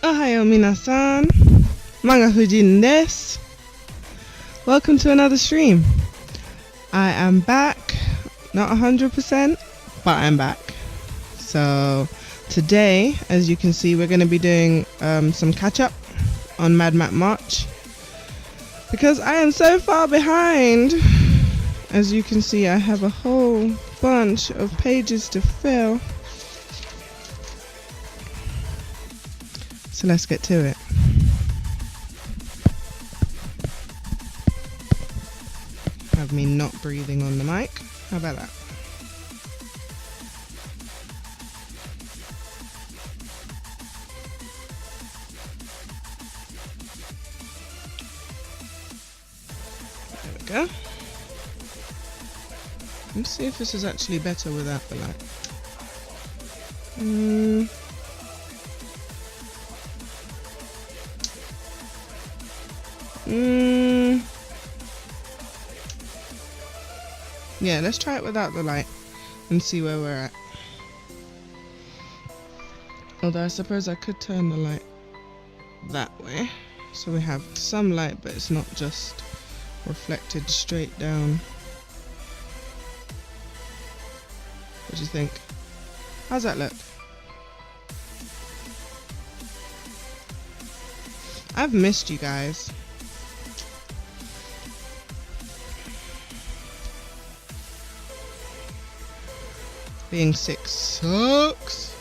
Ohayo minasan, manga fujin desu. Welcome to another stream. I am back, not 100%, but I'm back. So today, as you can see, we're going to be doing some catch up on Mad Map March because I am so far behind. As you can see, I have a whole bunch of pages to fill. So let's get to it. Have me not breathing on the mic. How about that? There we go. Let's see if this is actually better without the light. Yeah, let's try it without the light and see where we're at. Although I suppose I could turn the light that way, so we have some light, but it's not just reflected straight down. What do you think? How's that look? I've missed you guys. Being sick sucks.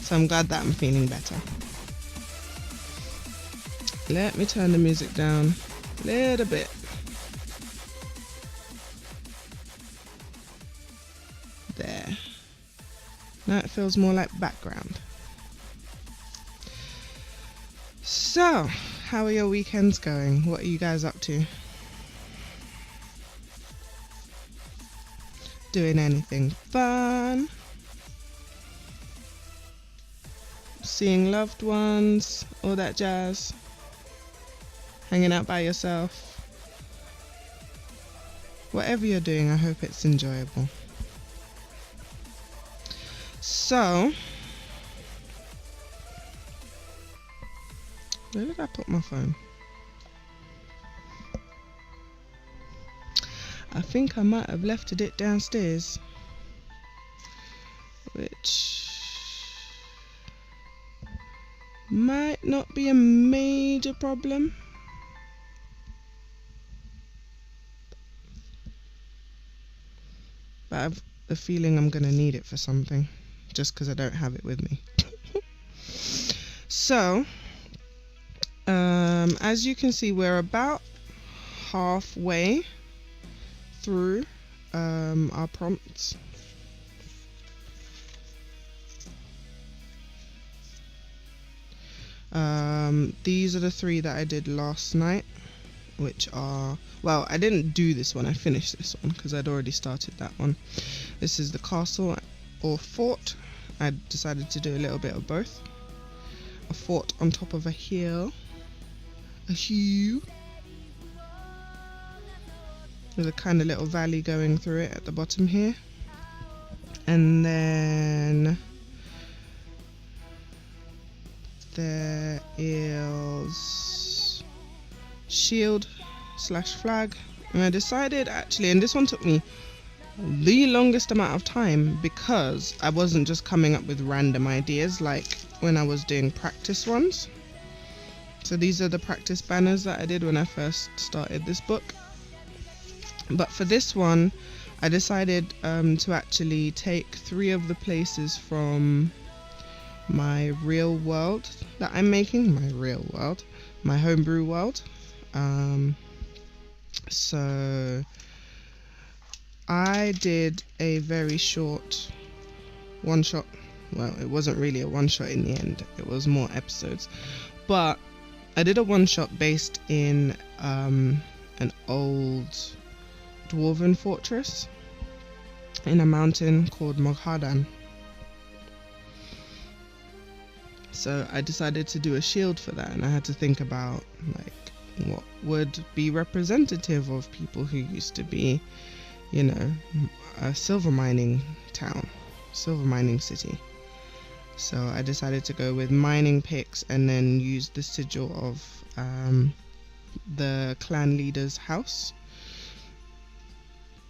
So I'm glad that I'm feeling better. Let me turn the music down a little bit. There. Now it feels more like background. So, how are your weekends going? What are you guys up to? Doing anything fun? Seeing loved ones? All that jazz? Hanging out by yourself? Whatever you're doing, I hope it's enjoyable. So, where did I put my phone? I think I might have left it downstairs, which might not be a major problem. But I have the feeling I'm going to need it for something, just because I don't have it with me. So, as you can see, we're about halfway through our prompts. These are the 3 that I did last night, which are, well, I didn't do this one, I finished this one because I'd already started that one. This is the castle or fort. I decided to do a little bit of both. A fort on top of a hill. A hill. There's a kind of little valley going through it at the bottom here. And then there is shield / flag. And I decided actually, and this one took me the longest amount of time because I wasn't just coming up with random ideas like when I was doing practice ones. So these are the practice banners that I did when I first started this book. But for this one, I decided to actually take 3 of the places from my real world that I'm making. My homebrew world. So I did a very short one-shot. Well, it wasn't really a one-shot in the end. It was more episodes. But I did a one-shot based in an old dwarven fortress in a mountain called Moghadan. So I decided to do a shield for that, and I had to think about like what would be representative of people who used to be, you know, a silver mining town, silver mining city. So I decided to go with mining picks and then use the sigil of the clan leader's house,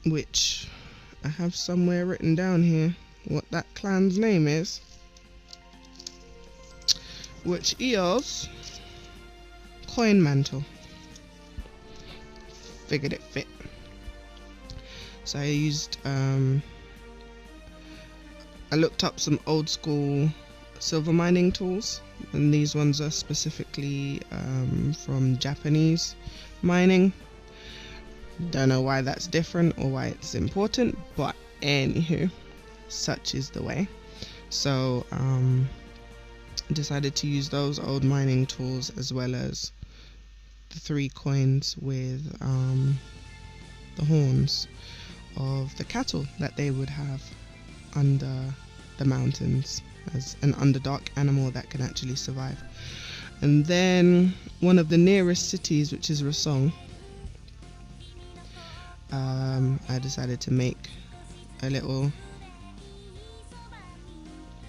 which I have somewhere written down here what that clan's name is, which is Coin Mantle. Figured it fit. So I used I looked up some old school silver mining tools, and these ones are specifically from Japanese mining. Don't know why that's different or why it's important, but anywho, such is the way. So decided to use those old mining tools as well as the 3 coins with the horns of the cattle that they would have under the mountains as an underdark animal that can actually survive. And then one of the nearest cities, which is Rasong, I decided to make a little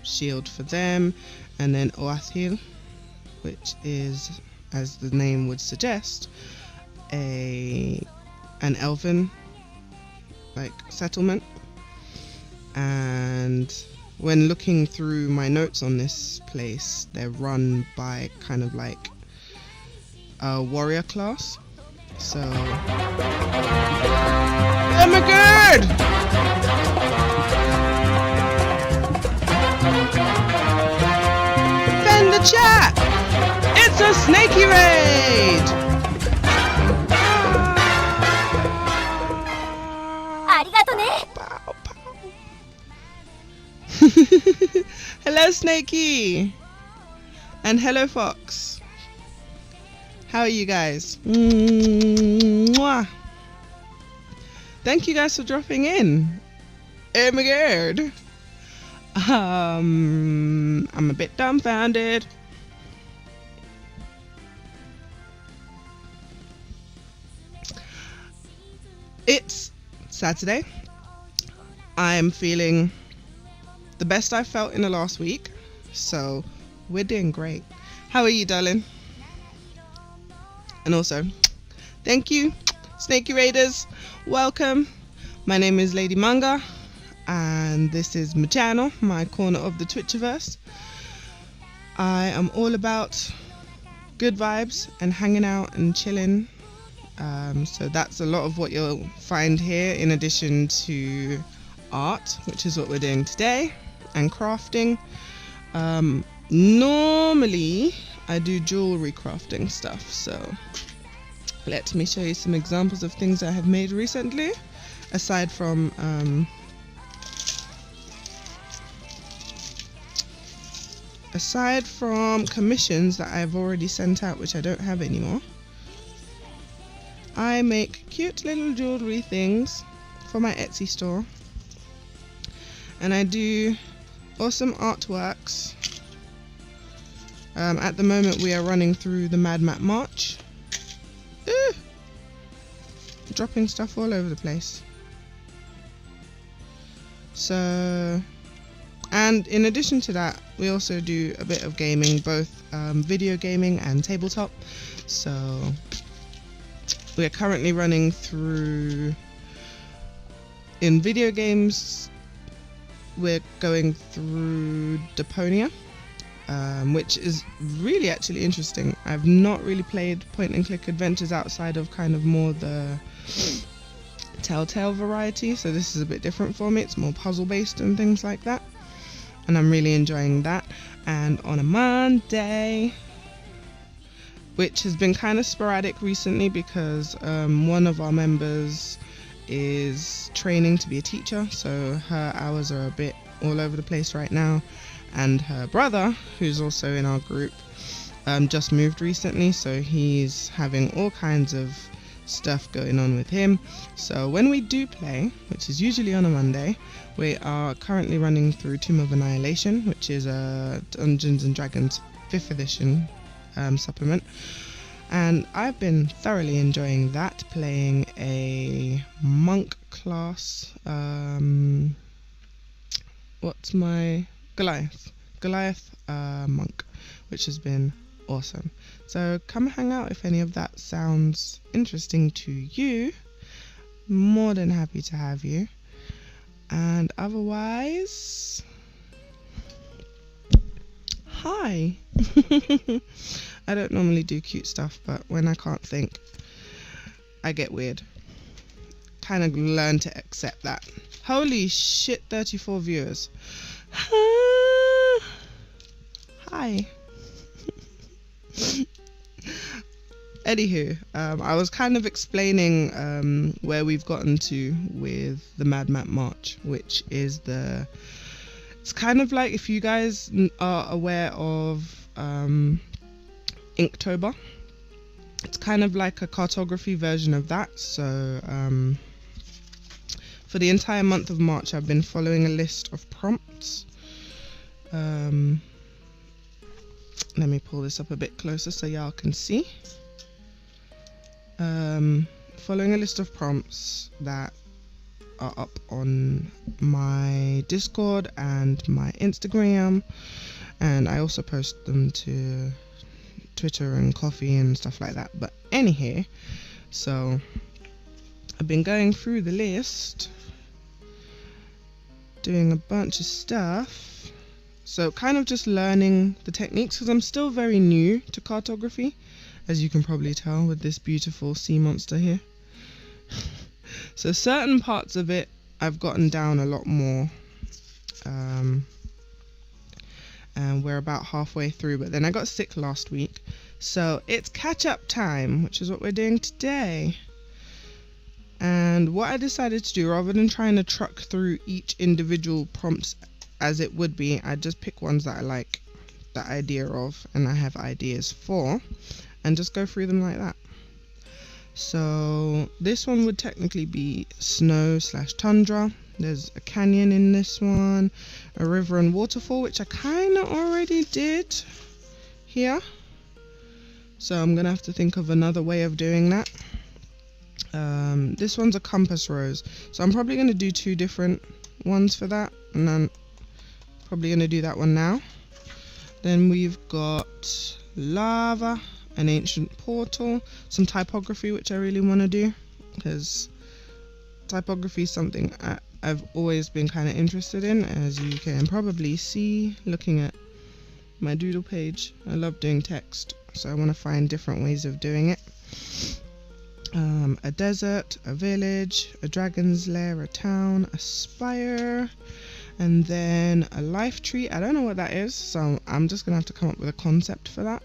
shield for them. And then Oathil, which is, as the name would suggest, an elven settlement. And when looking through my notes on this place, they're run by kind of like a warrior class. So, oh my god! Defend the chat! It's a snaky raid! Pow, pow. Hello Snaky! And hello Fox. How are you guys? Mwah. Thank you guys for dropping in. Oh my god. I'm a bit dumbfounded. It's Saturday. I am feeling the best I've felt in the last week, so we're doing great. How are you, darling? And also, thank you, Snaky Raiders. Welcome. My name is Lady Manga, and this is my channel, my corner of the Twitchiverse. I am all about good vibes and hanging out and chilling. So that's a lot of what you'll find here, in addition to art, which is what we're doing today, and crafting. Normally I do jewelry crafting stuff, so let me show you some examples of things I have made recently, aside from commissions that I've already sent out, which I don't have anymore. I make cute little jewelry things for my Etsy store, and I do awesome artworks. At the moment we are running through the Mad Map March. Dropping stuff all over the place. So, and in addition to that, we also do a bit of gaming, both video gaming and tabletop. So we're currently running through, in video games, we're going through Deponia, which is really actually interesting. I've not really played point and click adventures outside of kind of more the Telltale variety, so this is a bit different for me. It's more puzzle based and things like that, and I'm really enjoying that. And on a Monday, which has been kind of sporadic recently because one of our members is training to be a teacher, so her hours are a bit all over the place right now, and her brother, who's also in our group, just moved recently, so he's having all kinds of stuff going on with him. So when we do play, which is usually on a Monday, we are currently running through Tomb of Annihilation, which is a Dungeons and Dragons 5th edition supplement, and I've been thoroughly enjoying that, playing a monk class. What's my Goliath monk, which has been awesome. So come hang out if any of that sounds interesting to you. More than happy to have you. And otherwise, hi. I don't normally do cute stuff, but when I can't think, I get weird. Kind of learn to accept that. Holy shit, 34 viewers. Hi. Anywho, I was kind of explaining where we've gotten to with the Mad Map March, which is it's kind of like, if you guys are aware of Inktober, it's kind of like a cartography version of that. So for the entire month of March, I've been following a list of prompts. Let me pull this up a bit closer so y'all can see. Following a list of prompts that are up on my Discord and my Instagram, and I also post them to Twitter and Coffee and stuff like that. But anyhow, so I've been going through the list, doing a bunch of stuff, so kind of just learning the techniques, because I'm still very new to cartography, as you can probably tell with this beautiful sea monster here. So certain parts of it I've gotten down a lot more, and we're about halfway through, but then I got sick last week, so it's catch-up time, which is what we're doing today. And what I decided to do, rather than trying to truck through each individual prompt as it would be, I just pick ones that I like the idea of and I have ideas for, and just go through them like that. So this one would technically be snow/tundra. There's a canyon in this one, a river and waterfall, which I kind of already did here. So I'm gonna have to think of another way of doing that. This one's a compass rose, so I'm probably going to do 2 different ones for that, and then probably going to do that one now. Then we've got lava, an ancient portal, some typography, which I really want to do, because typography is something I've always been kind of interested in, as you can probably see looking at my doodle page. I love doing text, so I want to find different ways of doing it. A desert, a village, a dragon's lair, a town, a spire, and then a life tree. I don't know what that is, so I'm just gonna have to come up with a concept for that.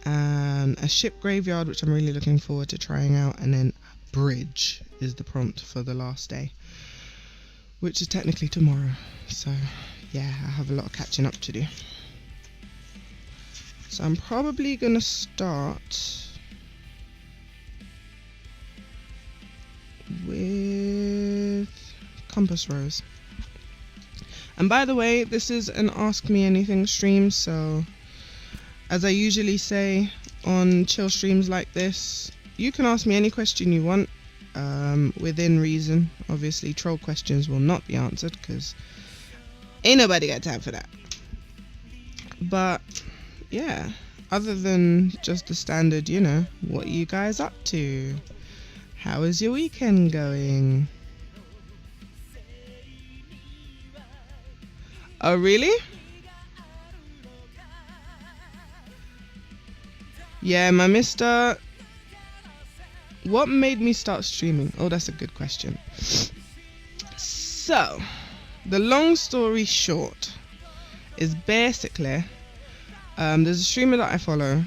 And a ship graveyard, which I'm really looking forward to trying out, and then bridge is the prompt for the last day, which is technically tomorrow. So yeah, I have a lot of catching up to do. So I'm probably gonna start with compass rose. And by the way, this is an Ask Me Anything stream, so as I usually say on chill streams like this, you can ask me any question you want, within reason. Obviously troll questions will not be answered, because ain't nobody got time for that. But yeah, other than just the standard, you know, what are you guys up to? How is your weekend going? Oh really? Yeah, my mister. What made me start streaming? Oh, that's a good question. So, the long story short is basically, there's a streamer that I follow,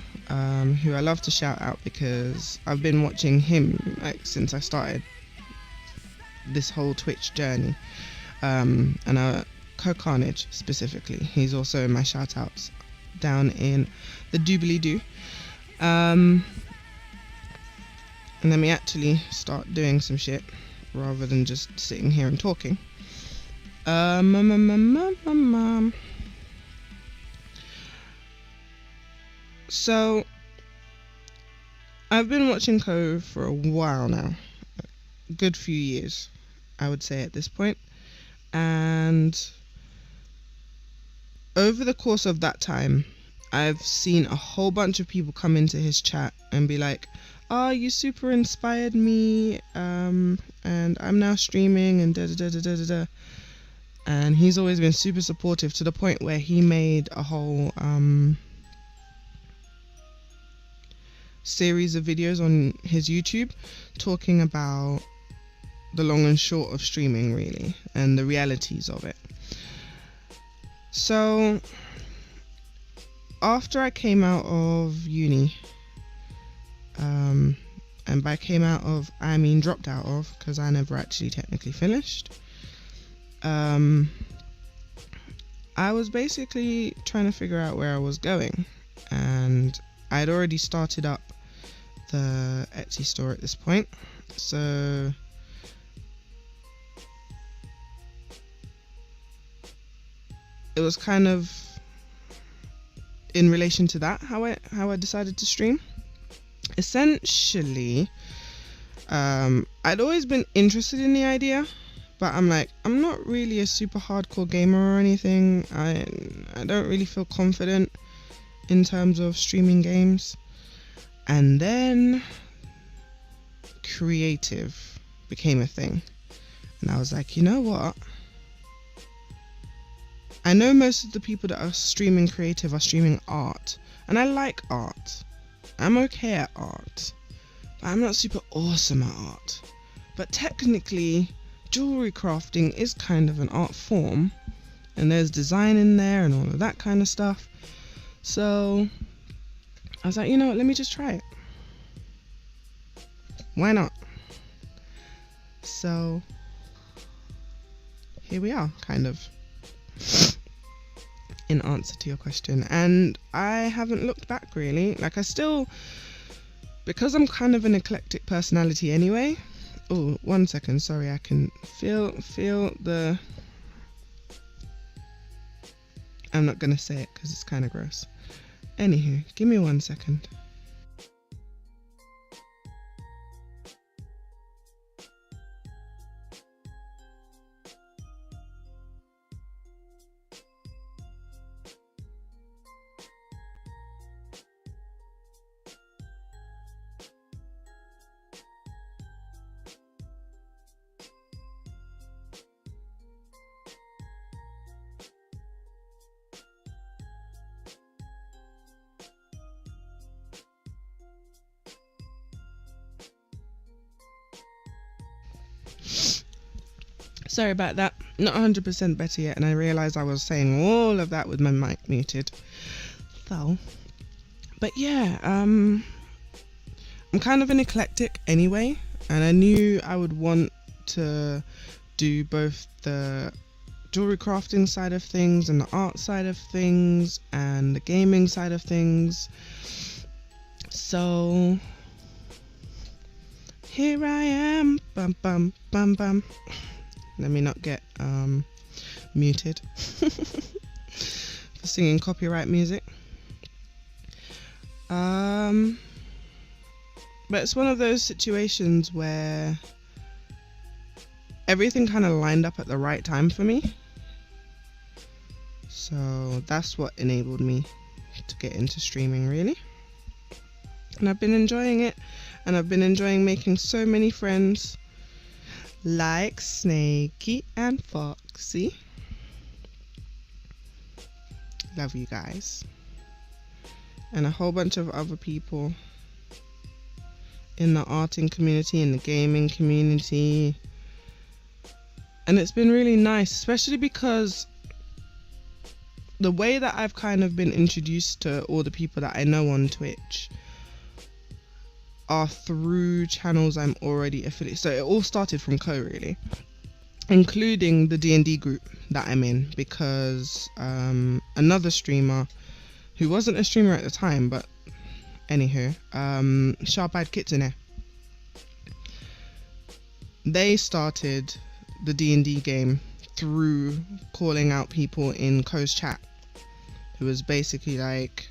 who I love to shout out, because I've been watching him like since I started this whole Twitch journey, and CoCarnage specifically. He's also in my shout outs down in the doobly doo. And let me actually start doing some shit rather than just sitting here and talking. So I've been watching Ko for a while now, a good few years, I would say at this point. And over the course of that time, I've seen a whole bunch of people come into his chat and be like, "Oh, you super inspired me, and I'm now streaming and da da da da da da da." And he's always been super supportive, to the point where he made a whole series of videos on his YouTube talking about the long and short of streaming, really, and the realities of it. So after I came out of uni, and by came out of, I mean dropped out of, because I never actually technically finished, I was basically trying to figure out where I was going, and I'd already started up the Etsy store at this point. So it was kind of in relation to that how I decided to stream. Essentially, I'd always been interested in the idea, but I'm not really a super hardcore gamer or anything. I don't really feel confident in terms of streaming games. And then creative became a thing, and I was like, you know what, I know most of the people that are streaming creative are streaming art, and I like art. I'm okay at art, but I'm not super awesome at art. But technically, jewelry crafting is kind of an art form, and there's design in there and all of that kind of stuff. So I was like, you know what, let me just try it. Why not? So here we are, kind of, in answer to your question. And I haven't looked back, really. Like, I still, because I'm kind of an eclectic personality anyway. Oh, 1 second, sorry, I can feel the, I'm not gonna say it because it's kind of gross. Anywho, give me 1 second. Sorry about that. Not 100% better yet, and I realised I was saying all of that with my mic muted. So, but yeah, I'm kind of an eclectic anyway, and I knew I would want to do both the jewelry crafting side of things and the art side of things and the gaming side of things. So here I am, bum bum bum bum. Let me not get muted for singing copyright music. But it's one of those situations where everything kind of lined up at the right time for me. So that's what enabled me to get into streaming, really. And I've been enjoying it, and I've been enjoying making so many friends, like Snakey and Foxy. Love you guys. And a whole bunch of other people in the arting community, in the gaming community. And it's been really nice, especially because the way that I've kind of been introduced to all the people that I know on Twitch are through channels I'm already affiliated. So it all started from Ko, really, including the D&D group that I'm in, because another streamer who wasn't a streamer at the time, but anywho, Sharp Eyed Kitsune, they started the D&D game through calling out people in Ko's chat, who was basically like,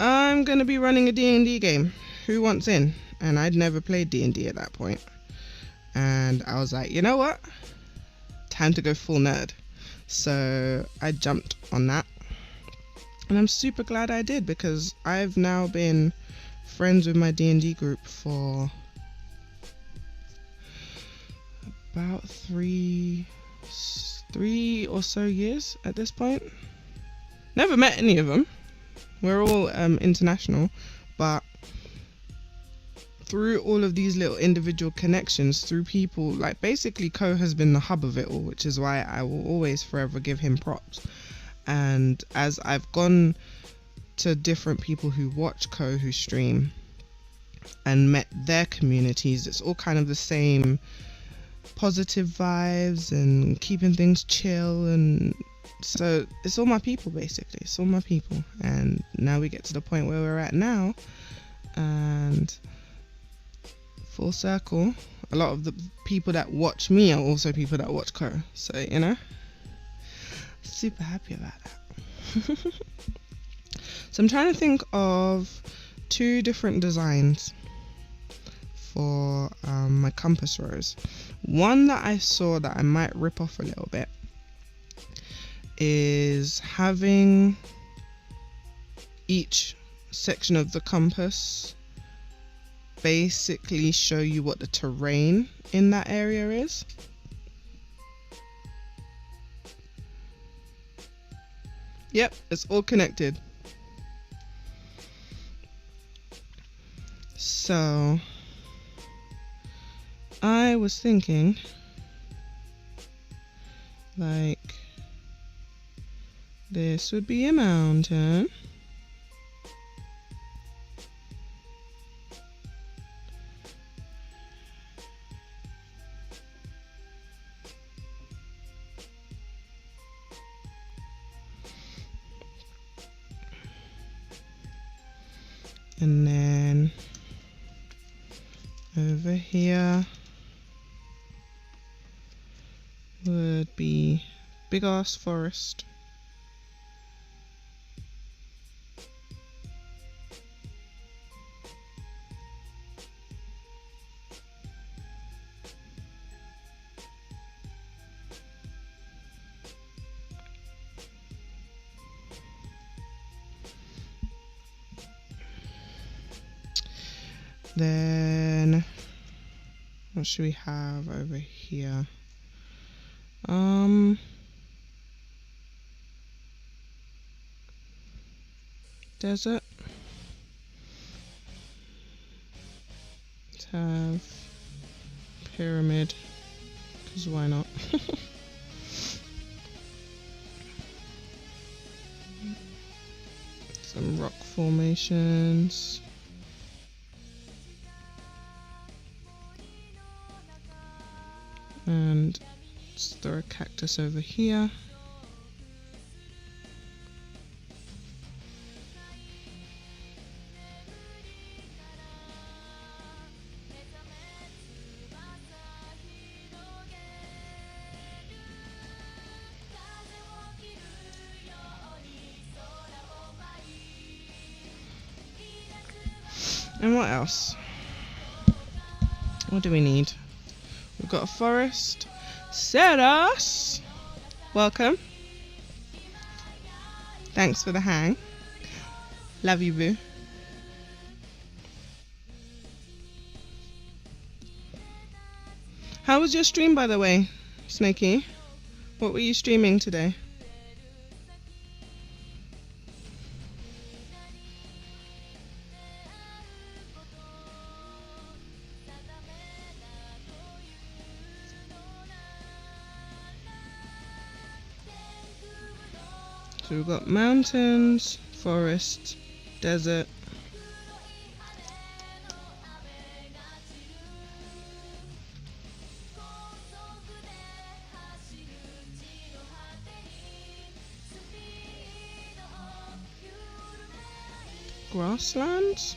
I'm gonna be running a D&D game. Who wants in? And I'd never played D&D at that point. And I was like, you know what? Time to go full nerd. So I jumped on that. And I'm super glad I did, because I've now been friends with my D&D group for about three or so years at this point. Never met any of them. We're all international, but through all of these little individual connections, through people, like basically Ko has been the hub of it all, which is why I will always forever give him props. And as I've gone to different people who watch Ko, who stream, and met their communities, it's all kind of the same positive vibes and keeping things chill. And so it's all my people, basically. It's all my people. And now we get to the point where we're at now, and full circle, a lot of the people that watch me are also people that watch Ko. So, you know, super happy about that. So I'm trying to think of 2 different designs for my compass rose. One that I saw that I might rip off a little bit is having each section of the compass basically show you what the terrain in that area is. Yep, it's all connected. So I was thinking, like, this would be a mountain. And then over here would be big ass forest. Then what should we have over here? Desert. Let's have pyramid, because why not? Some rock formations. And let's throw a cactus over here. And what else? What do we need? We've got a forest. Ceres! Welcome. Thanks for the hang. Love you, boo. How was your stream, by the way, Snakey? What were you streaming today? So we've got mountains, forest, desert. Grasslands,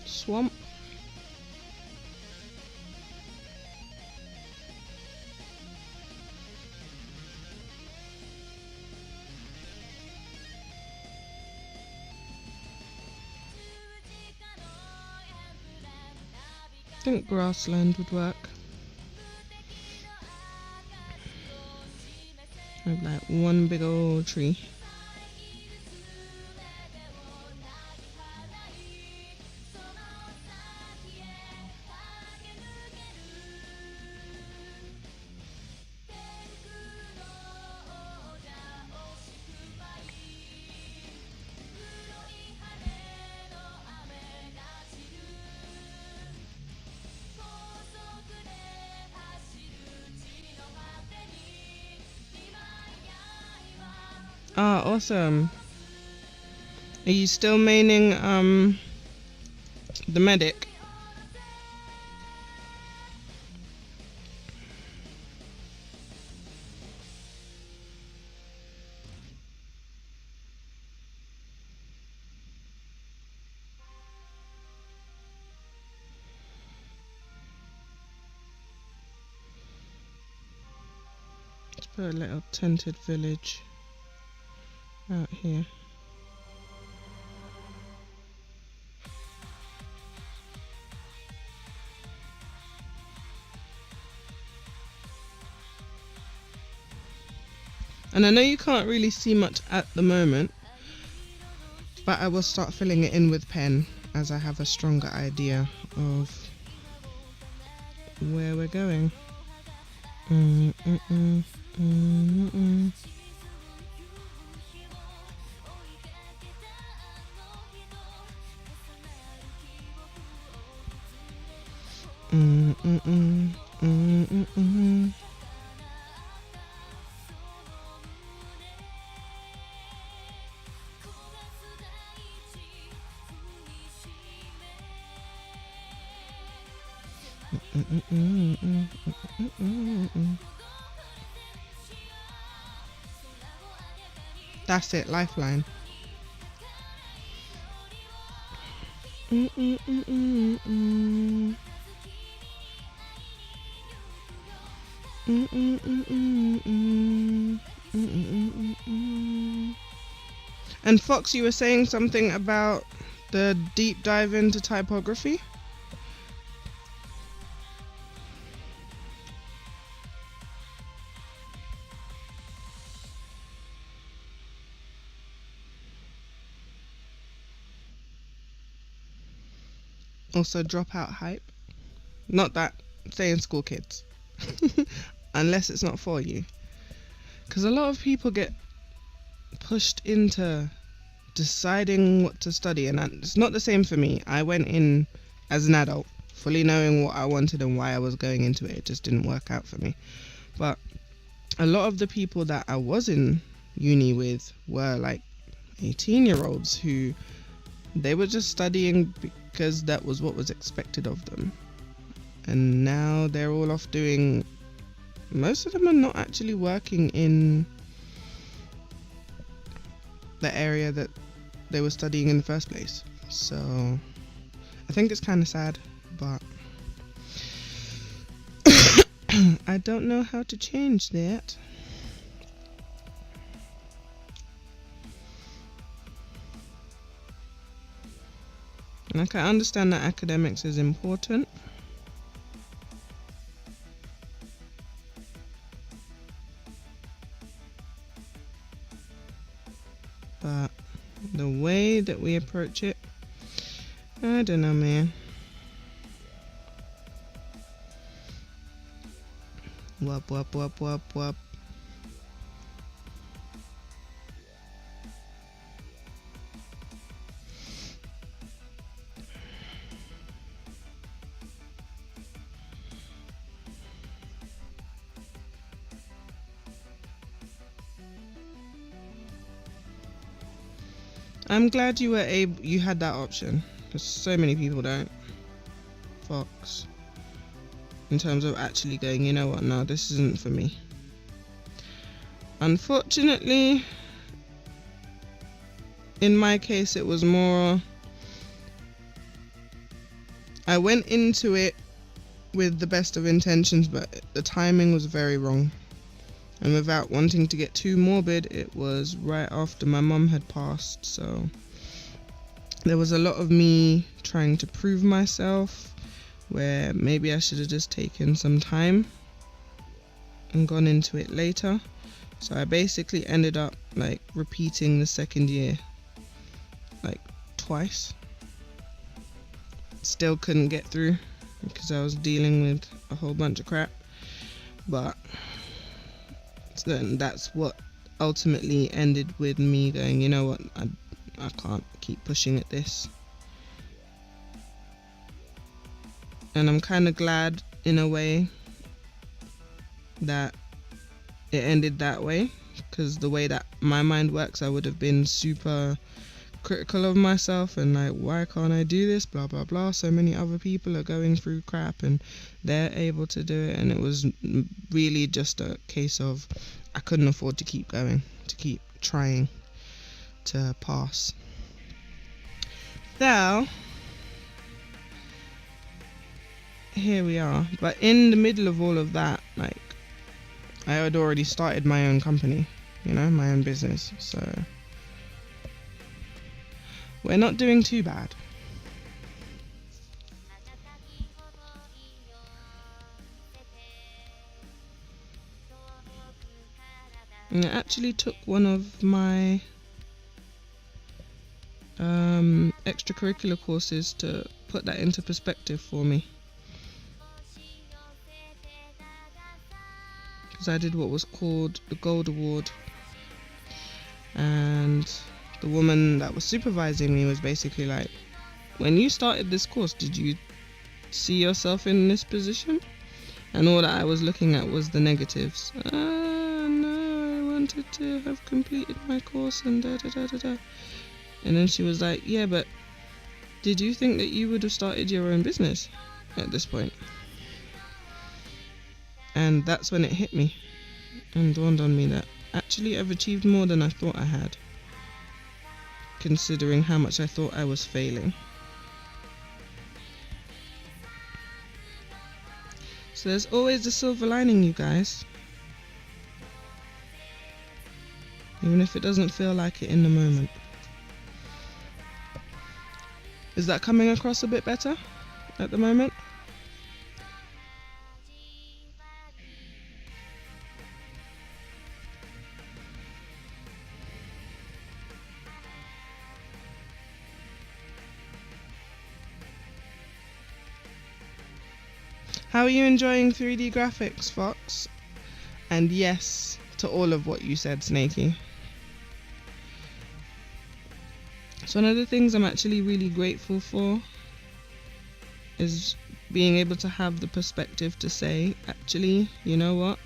swamp. think grassland would work. With like one big old tree. Ah, awesome. Are you still maining the medic? Let's put a little tented village out here. And I know you can't really see much at the moment, but I will start filling it in with pen as I have a stronger idea of where we're going. That's it, lifeline. And Fox, you were saying something about the deep dive into typography? Also, dropout hype. Not that, saying school kids. Unless it's not for you. Because a lot of people get pushed into deciding what to study, and it's not the same for me. I went in as an adult, fully knowing what I wanted and why I was going into it. It just didn't work out for me. But a lot of the people that I was in uni with were like 18-year-olds who they were just studying because that was what was expected of them. And now they're all off doing, most of them are not actually working in the area that they were studying in the first place. So I think it's kind of sad, but I don't know how to change that. Like, I understand that academics is important, but the way that we approach it, I don't know, man. Whoop, whoop, whoop, whoop, whoop. I'm glad you had that option, because so many people don't. Fox. In terms of actually going, you know what, no, this isn't for me. Unfortunately, in my case, it was more, I went into it with the best of intentions, but the timing was very wrong. And without wanting to get too morbid, it was right after my mum had passed, so there was a lot of me trying to prove myself, where maybe I should have just taken some time and gone into it later. So I basically ended up like repeating the second year like twice. Still couldn't get through because I was dealing with a whole bunch of crap, but then that's what ultimately ended with me going, you know what, I can't keep pushing at this. And I'm kind of glad in a way that it ended that way, because the way that my mind works, I would have been super critical of myself and like, why can't I do this, blah blah blah, so many other people are going through crap and they're able to do it. And it was really just a case of I couldn't afford to keep going, to keep trying to pass. So here we are. But in the middle of all of that, like, I had already started my own company, you know, my own business, so we're not doing too bad. And it actually took one of my extracurricular courses to put that into perspective for me, because I did what was called the Gold Award, and the woman that was supervising me was basically like, when you started this course, did you see yourself in this position? And all that I was looking at was the negatives. No, I wanted to have completed my course and da da da da da. And then she was like, yeah, but did you think that you would have started your own business at this point? And that's when it hit me and dawned on me that actually I've achieved more than I thought I had, considering how much I thought I was failing. So there's always a silver lining, you guys. Even if it doesn't feel like it in the moment. Is that coming across a bit better at the moment? How are you enjoying 3D graphics, Fox? And yes to all of what you said, Snakey. It's one of the things I'm actually really grateful for, is being able to have the perspective to say, actually, you know what?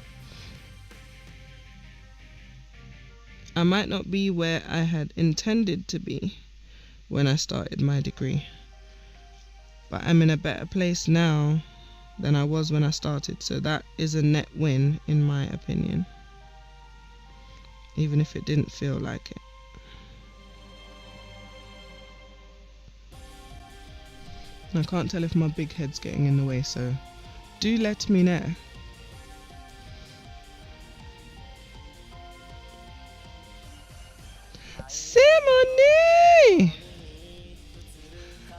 I might not be where I had intended to be when I started my degree, but I'm in a better place now than I was when I started, so that is a net win in my opinion, even if it didn't feel like it. I can't tell if my big head's getting in the way, so do let me know. Simone!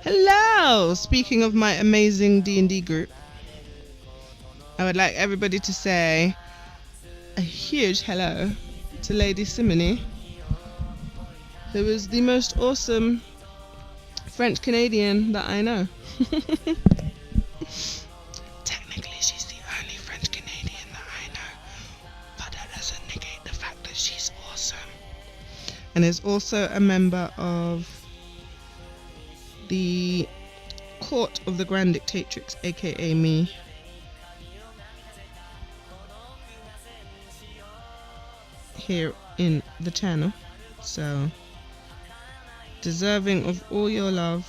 Hello! Speaking of my amazing D&D group, I would like everybody to say a huge hello to Lady Simone, who is the most awesome French Canadian that I know. Technically, she's the only French Canadian that I know, but that doesn't negate the fact that she's awesome. And is also a member of the Court of the Grand Dictatrix, aka me. Here in the channel, so deserving of all your love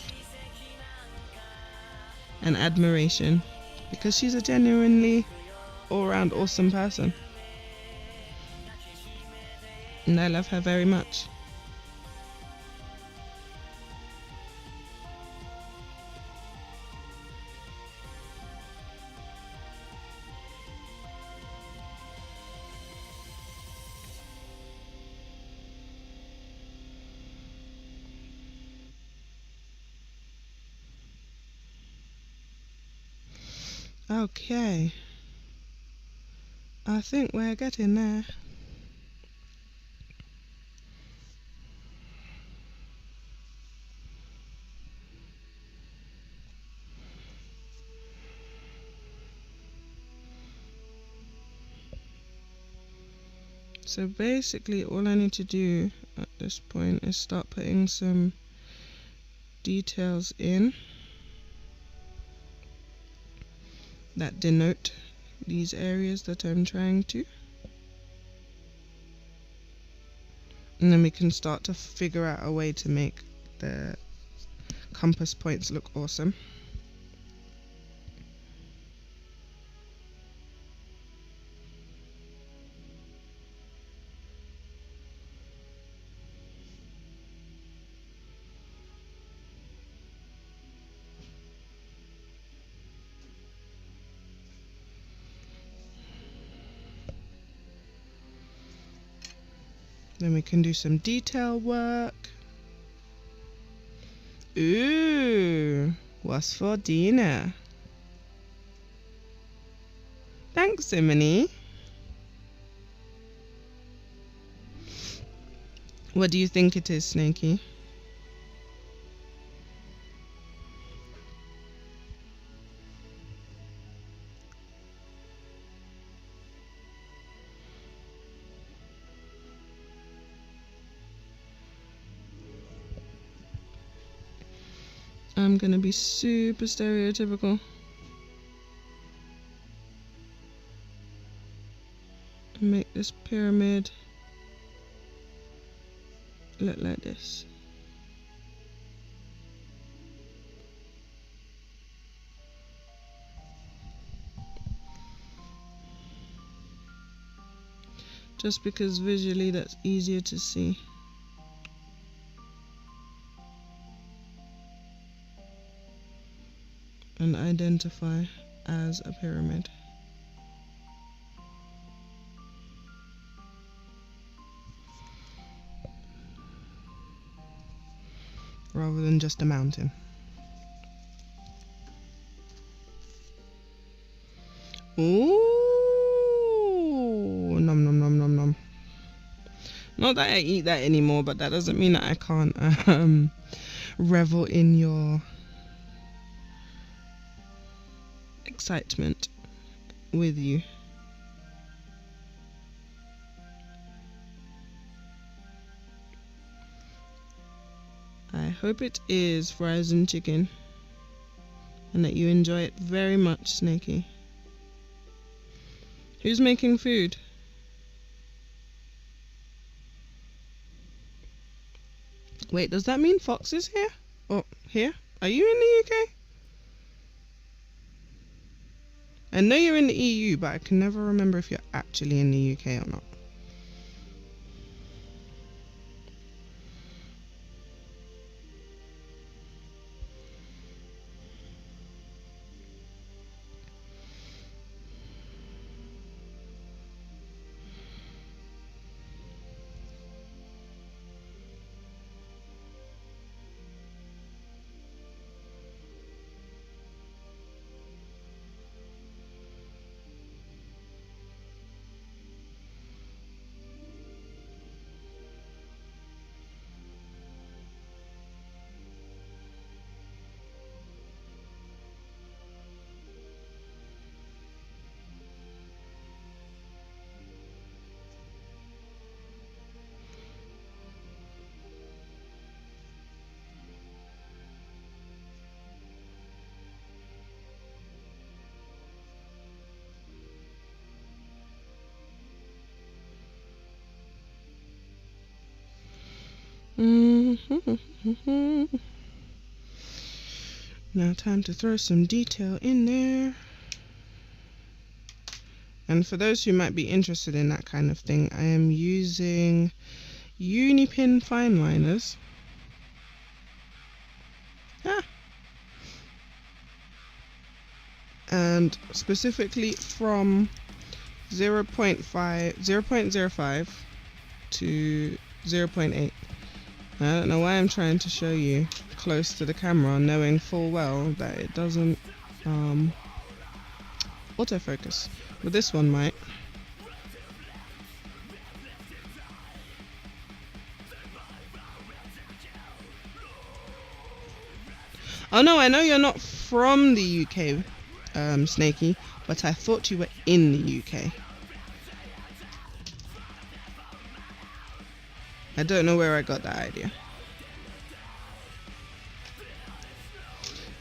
and admiration, because she's a genuinely all-round awesome person, and I love her very much. Okay, I think we're getting there. So basically all I need to do at this point is start putting some details in that denote these areas that I'm trying to, and then we can start to figure out a way to make the compass points look awesome. Then we can do some detail work. Ooh, what's for dinner? Thanks, Simony. What do you think it is, Snakey? I'm gonna be super stereotypical. Make this pyramid look like this. Just because visually that's easier to see. And identify as a pyramid. Rather than just a mountain. Ooh, nom nom nom nom nom. Not that I eat that anymore, but that doesn't mean that I can't revel in your excitement with you. I hope it is frozen chicken and that you enjoy it very much, Snakey. Who's making food? Wait, does that mean Fox is here? Oh, here? Are you in the UK? I know you're in the EU, but I can never remember if you're actually in the UK or not. Now time to throw some detail in there. And for those who might be interested in that kind of thing, I am using Unipin fine liners. And specifically from 0.05 to 0.8. I don't know why I'm trying to show you close to the camera, knowing full well that it doesn't autofocus. But this one might. Oh no, I know you're not from the UK, Snakey, but I thought you were in the UK. I don't know where I got that idea.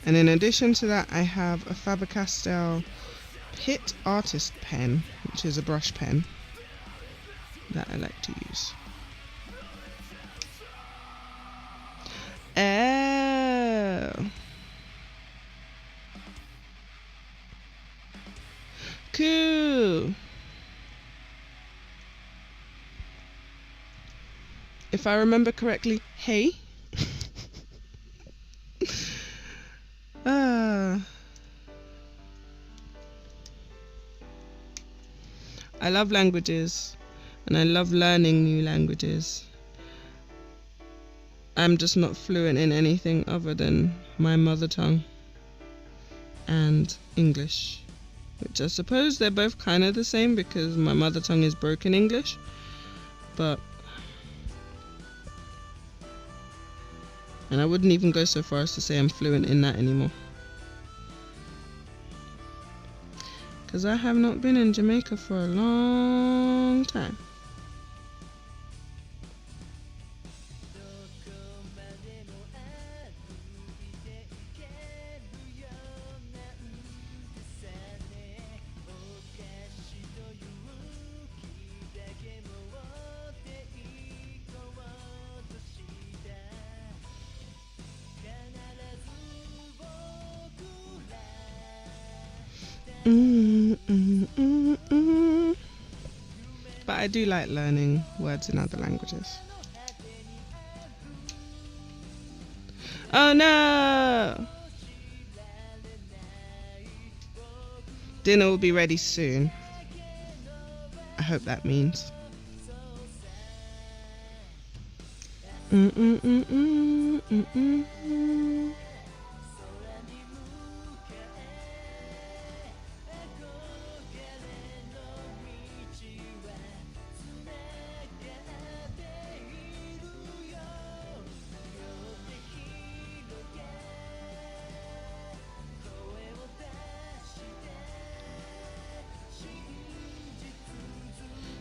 And in addition to that, I have a Faber-Castell Pitt Artist Pen, which is a brush pen that I like to use. Oh. Cool. If I remember correctly, hey. I love languages and I love learning new languages. I'm just not fluent in anything other than my mother tongue and English, which I suppose they're both kind of the same because my mother tongue is broken English, and I wouldn't even go so far as to say I'm fluent in that anymore, because I have not been in Jamaica for a long time. But I do like learning words in other languages. Oh no! Dinner will be ready soon. I hope that means.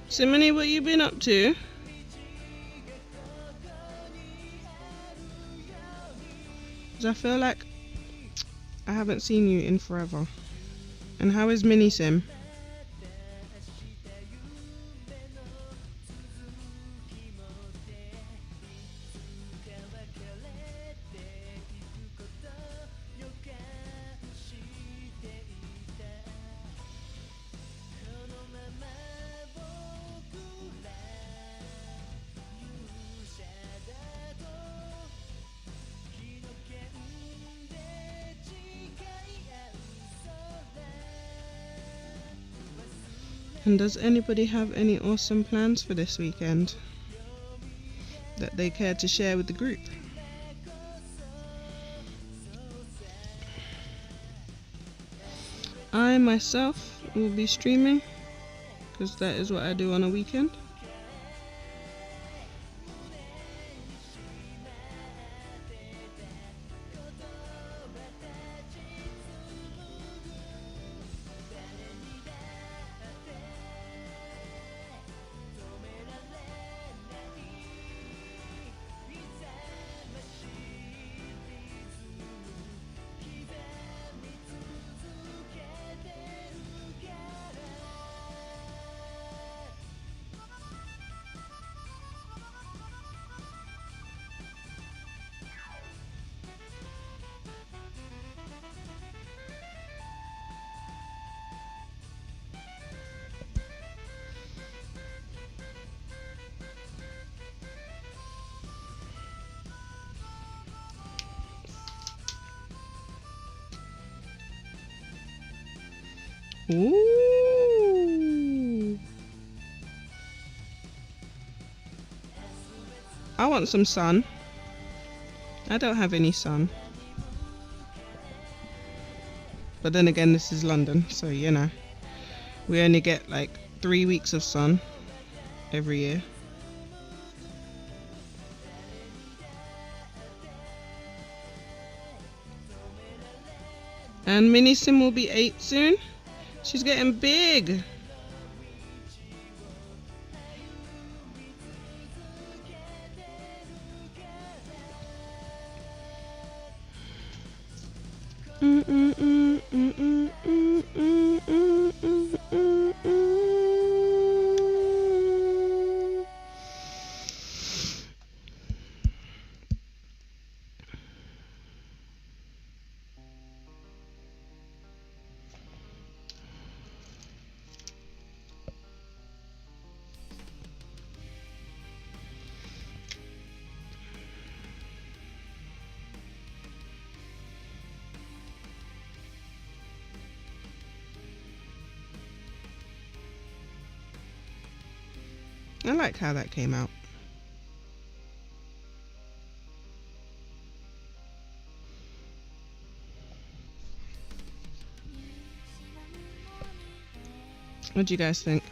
Simone, what you been up to? 'Cause I feel like I haven't seen you in forever. And how is Mini Sim? And does anybody have any awesome plans for this weekend that they care to share with the group? I myself will be streaming because that is what I do on a weekend. Ooh. I want some sun. I don't have any sun. But then again, this is London, so you know. We only get like 3 weeks of sun every year. And Mini Sim will be 8 soon. She's getting big. I like how that came out. What do you guys think?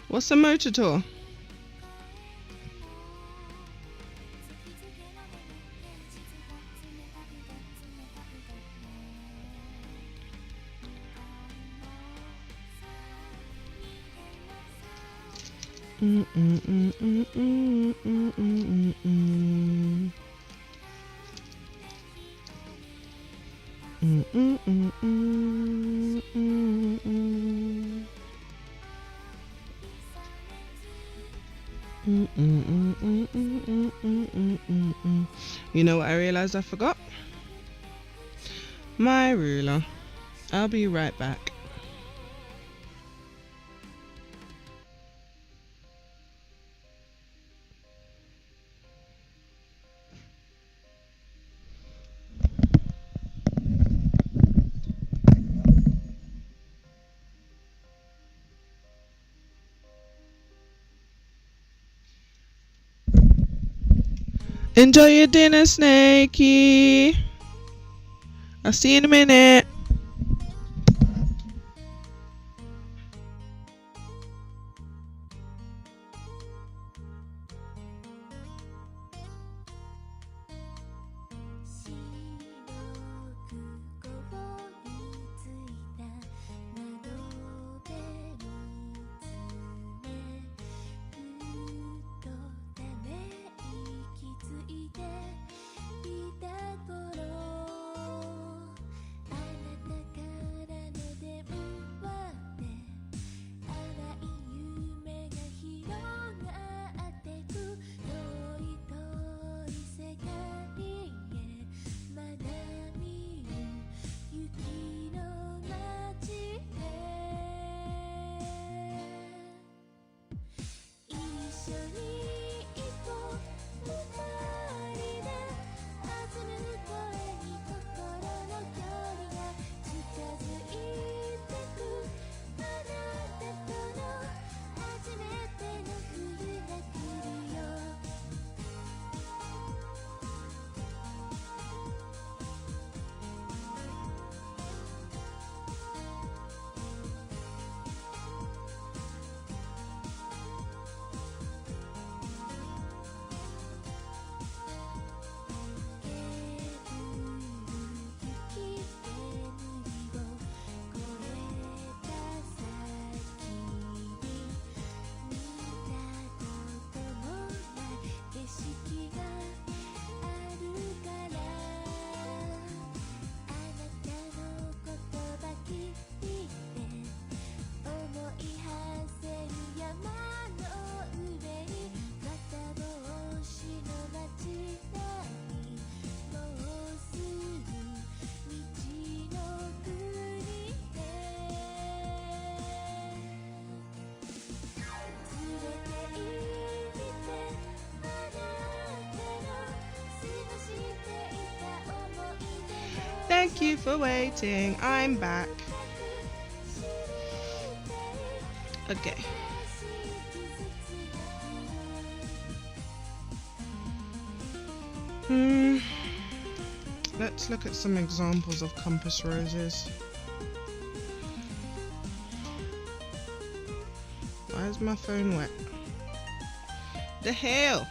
What's the motor tour? You know what I realized I forgot? My ruler. I'll be right back. Enjoy your dinner, Snakey. I'll see you in a minute. Thank you for waiting. I'm back. Okay. Let's look at some examples of compass roses. Why is my phone wet? The hell?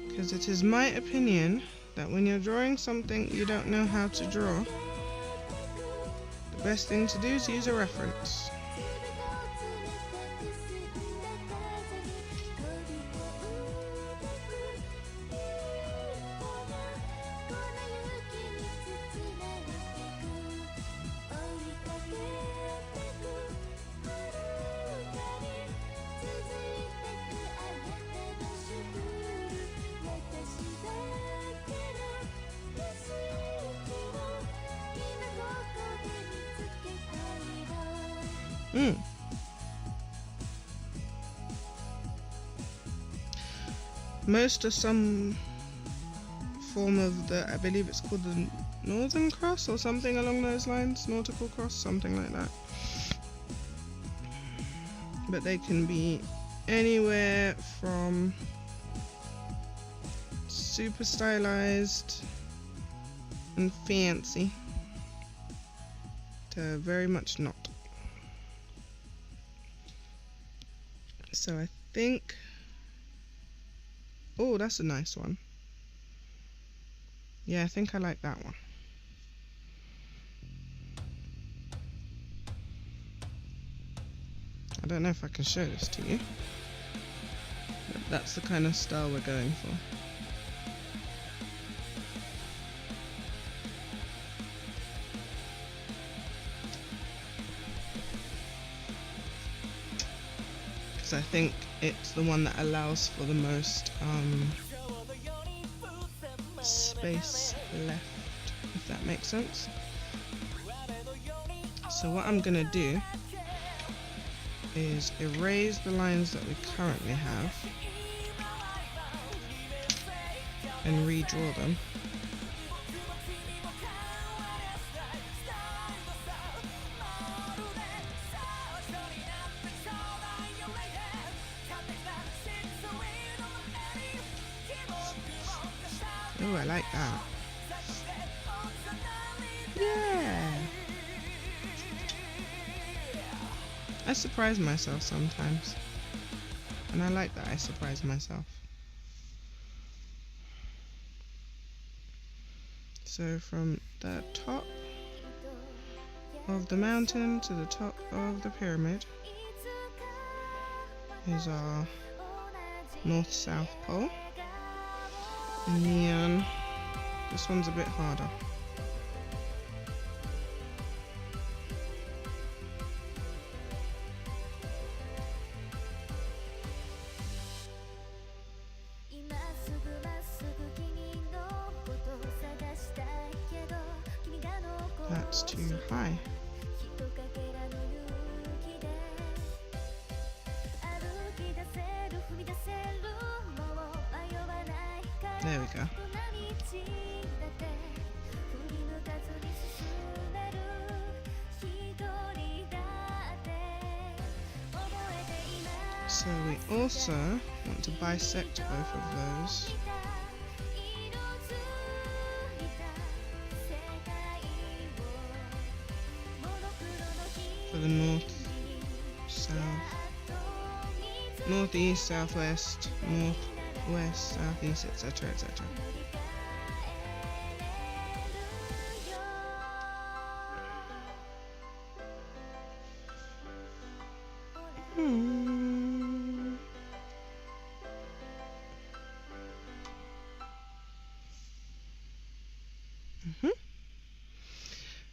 Because it is my opinion that when you're drawing something you don't know how to draw, the best thing to do is use a reference. Most of some form of the, I believe it's called the Northern Cross or something along those lines, nautical cross, something like that. But they can be anywhere from super stylized and fancy to very much not. So I think, oh, that's a nice one. Yeah, I think I like that one. I don't know if I can show this to you, but that's the kind of style we're going for. Because I think it's the one that allows for the most space left, if that makes sense. So what I'm gonna do is erase the lines that we currently have and redraw them. Oh, I like that. Yeah. I surprise myself sometimes, and I like that I surprise myself. So from the top of the mountain to the top of the pyramid is our north-south pole, and then this one's a bit harder. That's too high. There we go. So we also want to bisect both of those. For the north, south, northeast, southwest, northwest, southeast, etc., etc.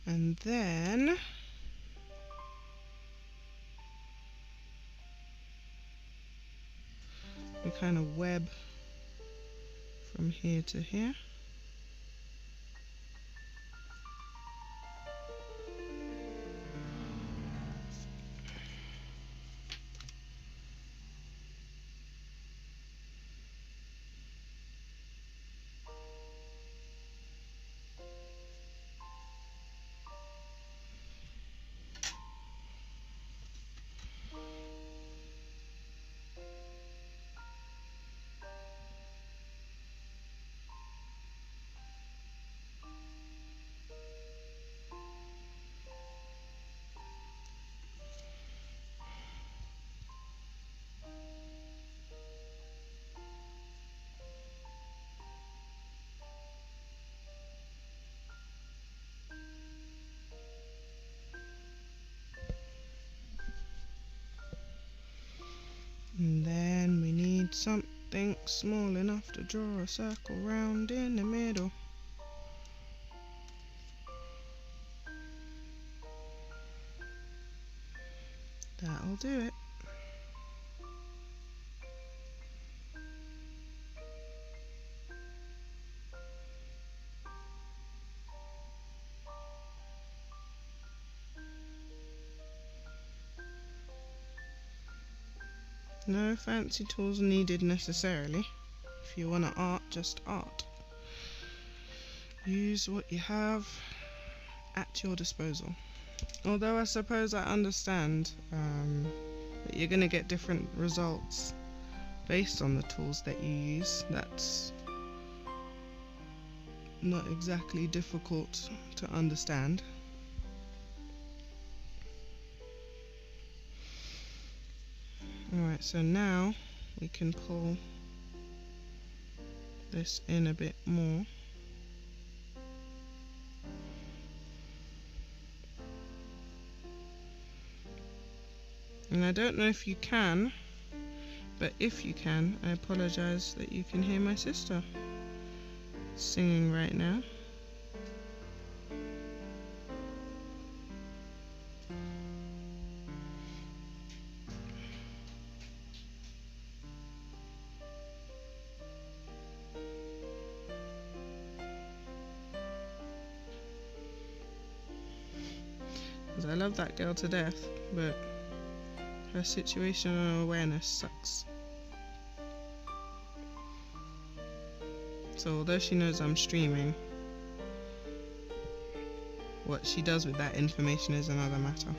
And then we kind of web from here to here. something small enough to draw a circle round in the middle. That'll do it. No fancy tools needed necessarily. If you want to art, just art. Use what you have at your disposal. Although I suppose I understand that you're going to get different results based on the tools that you use. That's not exactly difficult to understand. Alright, so now we can pull this in a bit more. And I don't know if you can, but if you can, I apologize that you can hear my sister singing right now. I love that girl to death, but her situational awareness sucks. So although she knows I'm streaming, what she does with that information is another matter.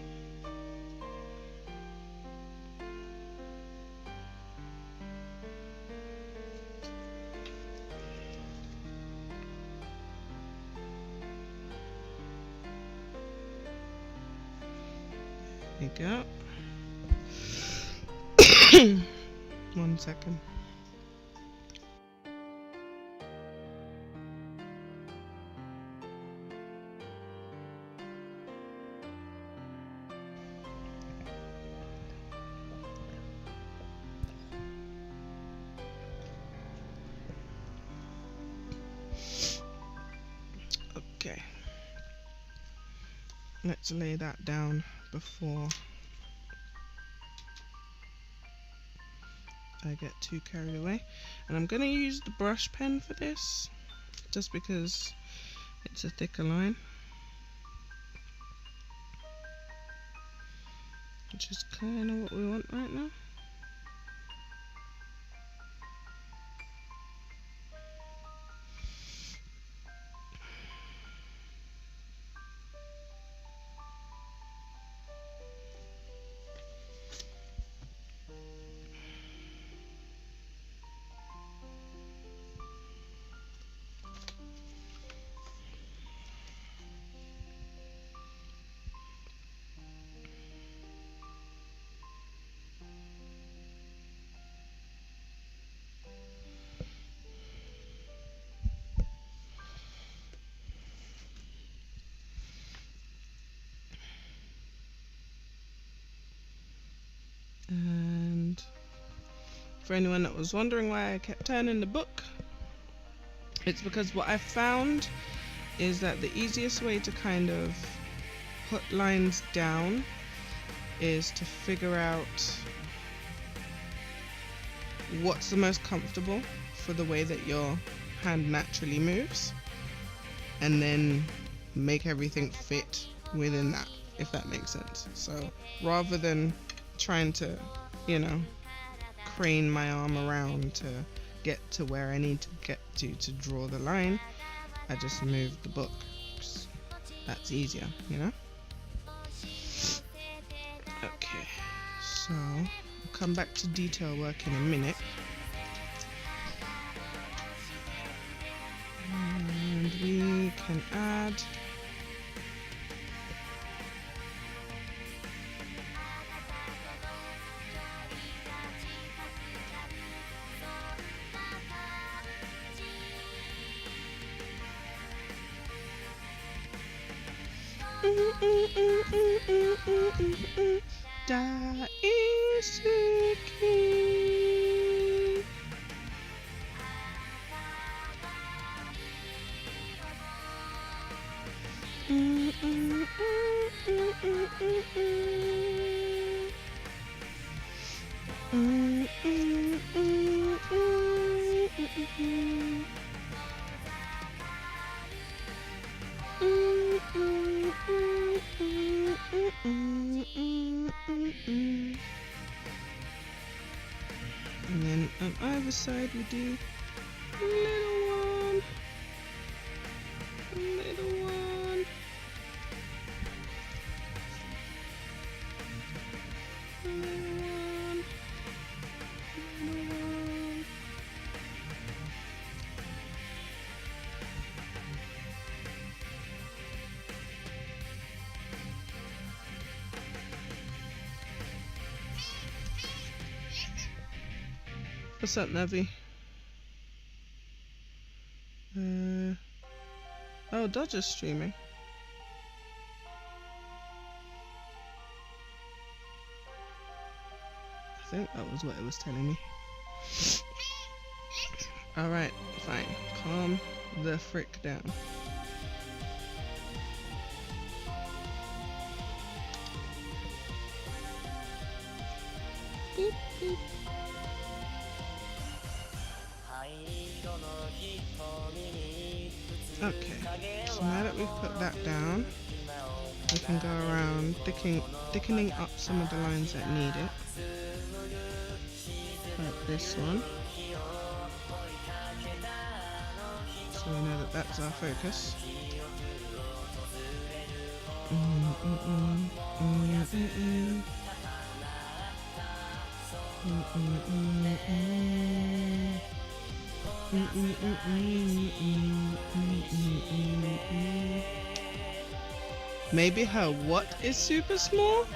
There you go. 1 second. Okay. Let's lay that down before I get too carried away. And I'm going to use the brush pen for this, just because it's a thicker line, which is kind of what we want right now. And for anyone that was wondering why I kept turning the book, it's because what I found is that the easiest way to kind of put lines down is to figure out what's the most comfortable for the way that your hand naturally moves, and then make everything fit within that, if that makes sense. So rather than trying to, crane my arm around to get to where I need to get to draw the line, I just move the book. That's easier, Okay, so I'll come back to detail work in a minute. And we can add Daisuke. And then on either side we do a little one, a little one, a little one, a little one. What's up, Navi? Oh, Dodger's streaming. I think that was what it was telling me. Alright, fine. Calm the frick down. Boop, boop. Okay, so now that we've put that down, we can go around thickening up some of the lines that need it. Like this one. So we know that that's our focus. Maybe her what is super small?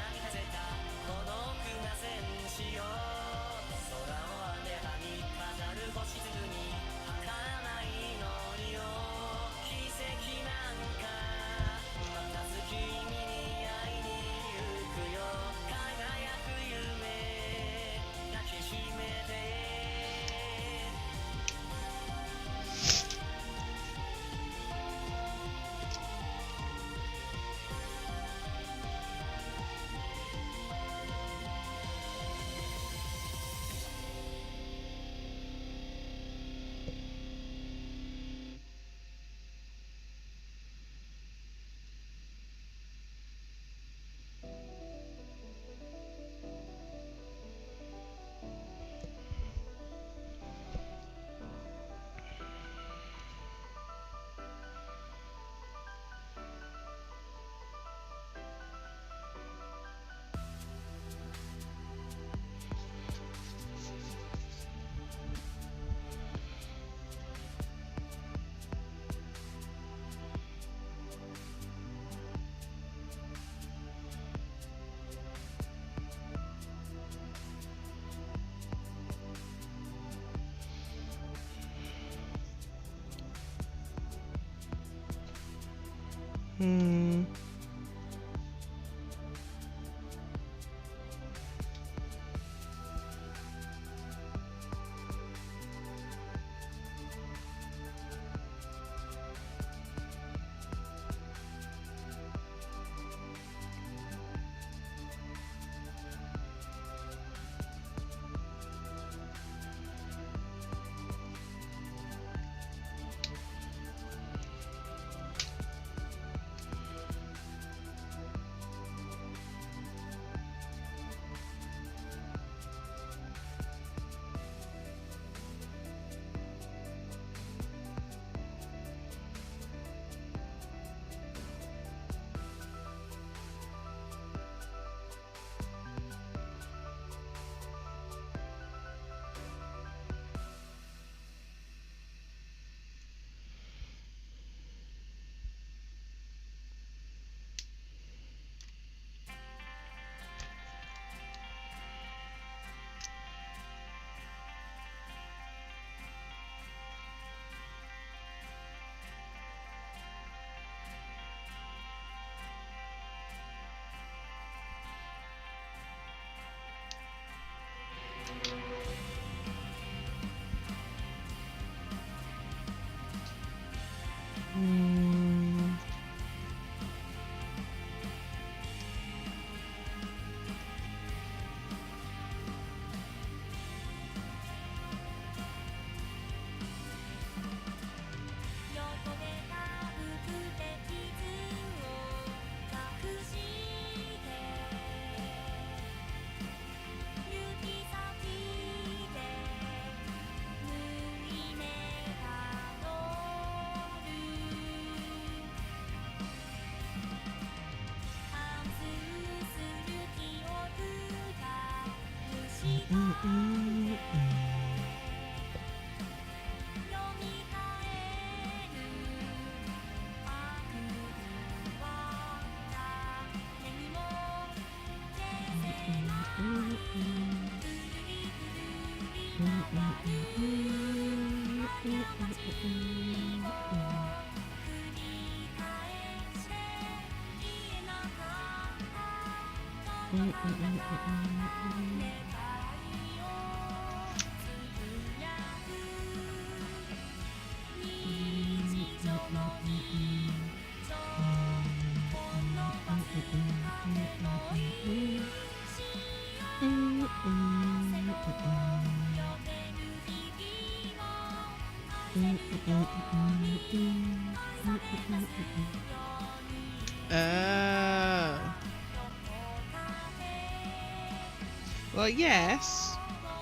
Well, yes,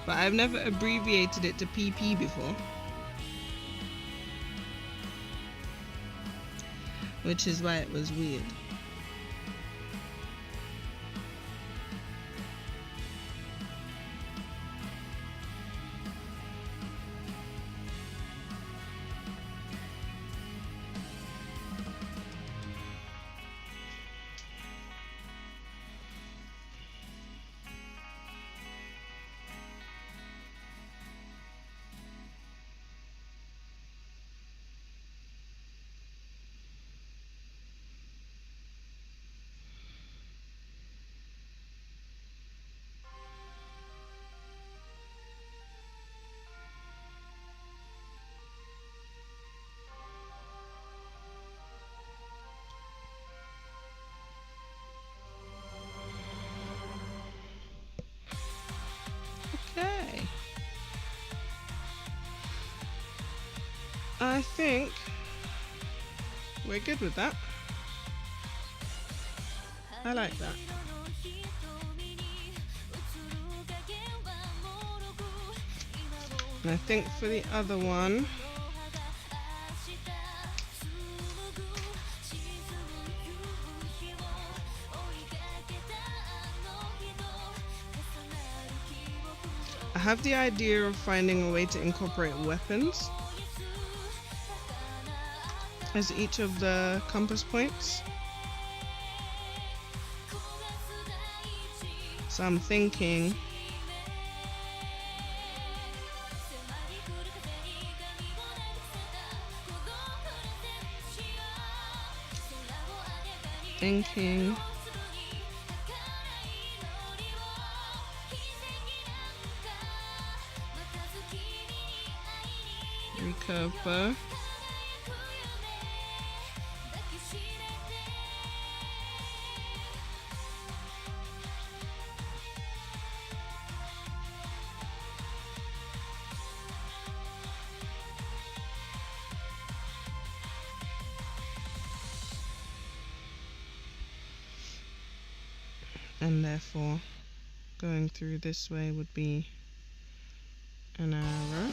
but I've never abbreviated it to PP before, which is why it was weird. Okay. I think we're good with that. I like that. And I think for the other one, I have the idea of finding a way to incorporate weapons as each of the compass points. So I'm thinking recurve bow. And therefore going through this way would be an arrow.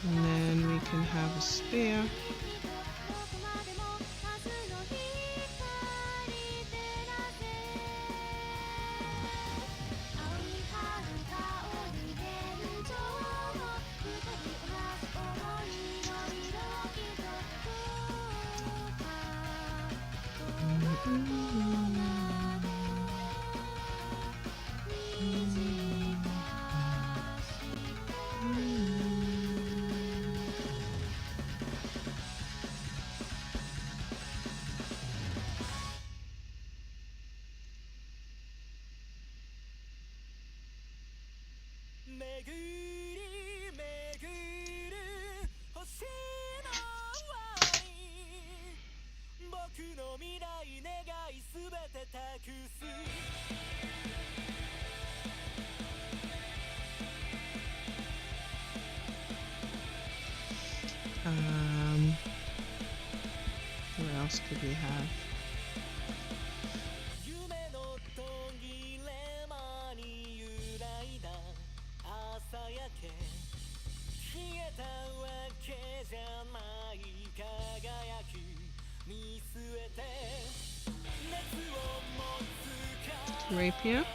And then we can have a spear. else could we have? Rapier.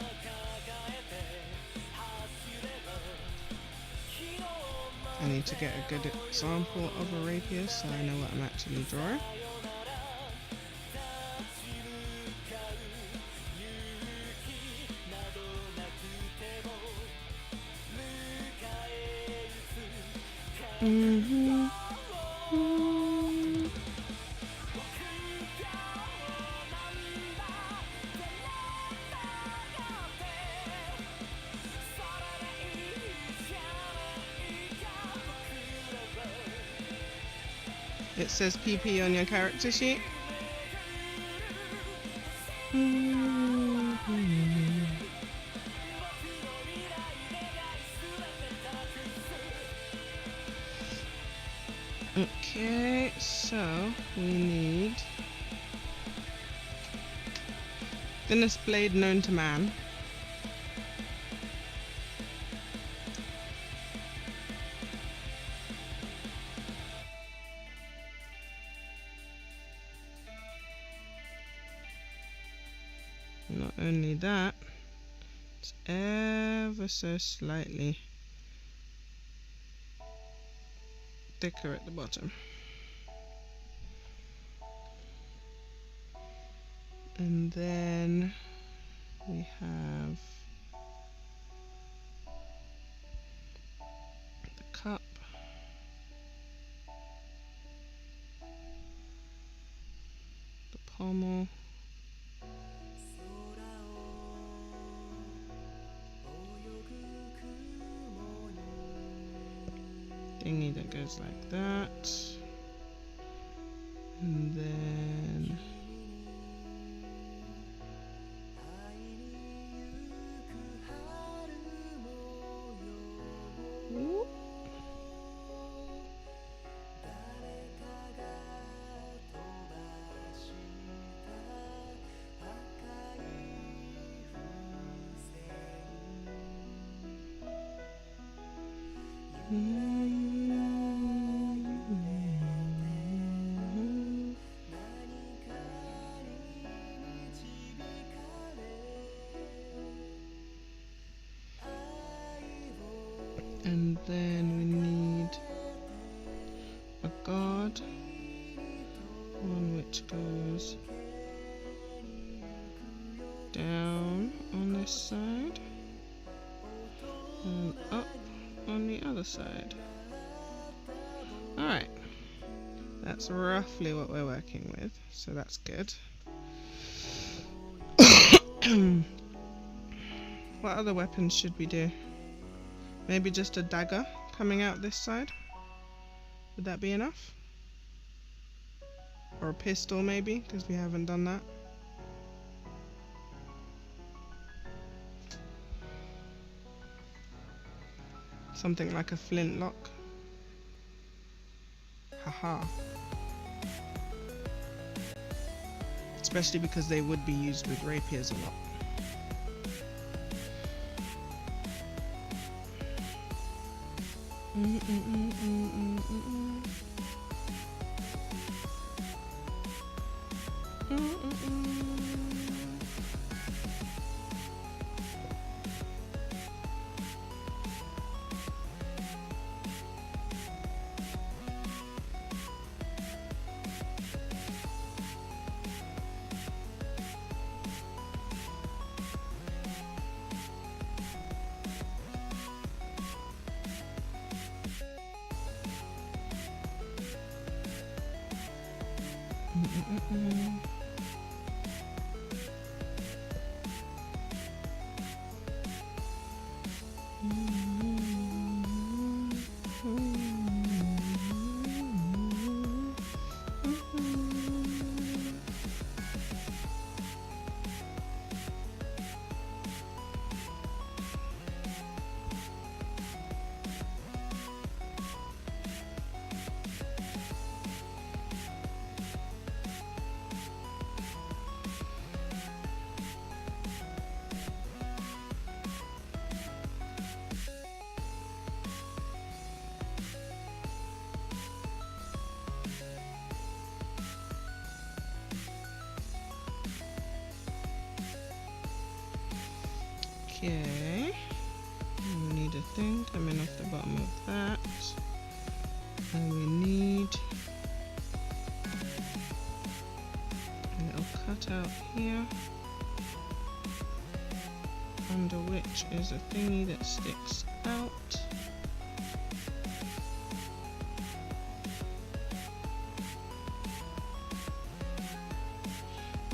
I need to get a good example of a rapier so I know what I'm actually drawing. It says PP on your character sheet. Okay, so we need thinnest blade known to man. Not only that, it's ever so slightly thicker at the bottom. And then we have the cup. The pommel. Thingy that goes like that, and then whoop. And then we need a guard, one which goes down on this side and up on the other side. Alright, that's roughly what we're working with, so that's good. What other weapons should we do? Maybe just a dagger coming out this side? Would that be enough? Or a pistol maybe, because we haven't done that. Something like a flintlock. Haha. Especially because they would be used with rapiers a lot. Okay. We need a thing coming off the bottom of that. And we need a little cutout here, under which is a thingy that sticks out.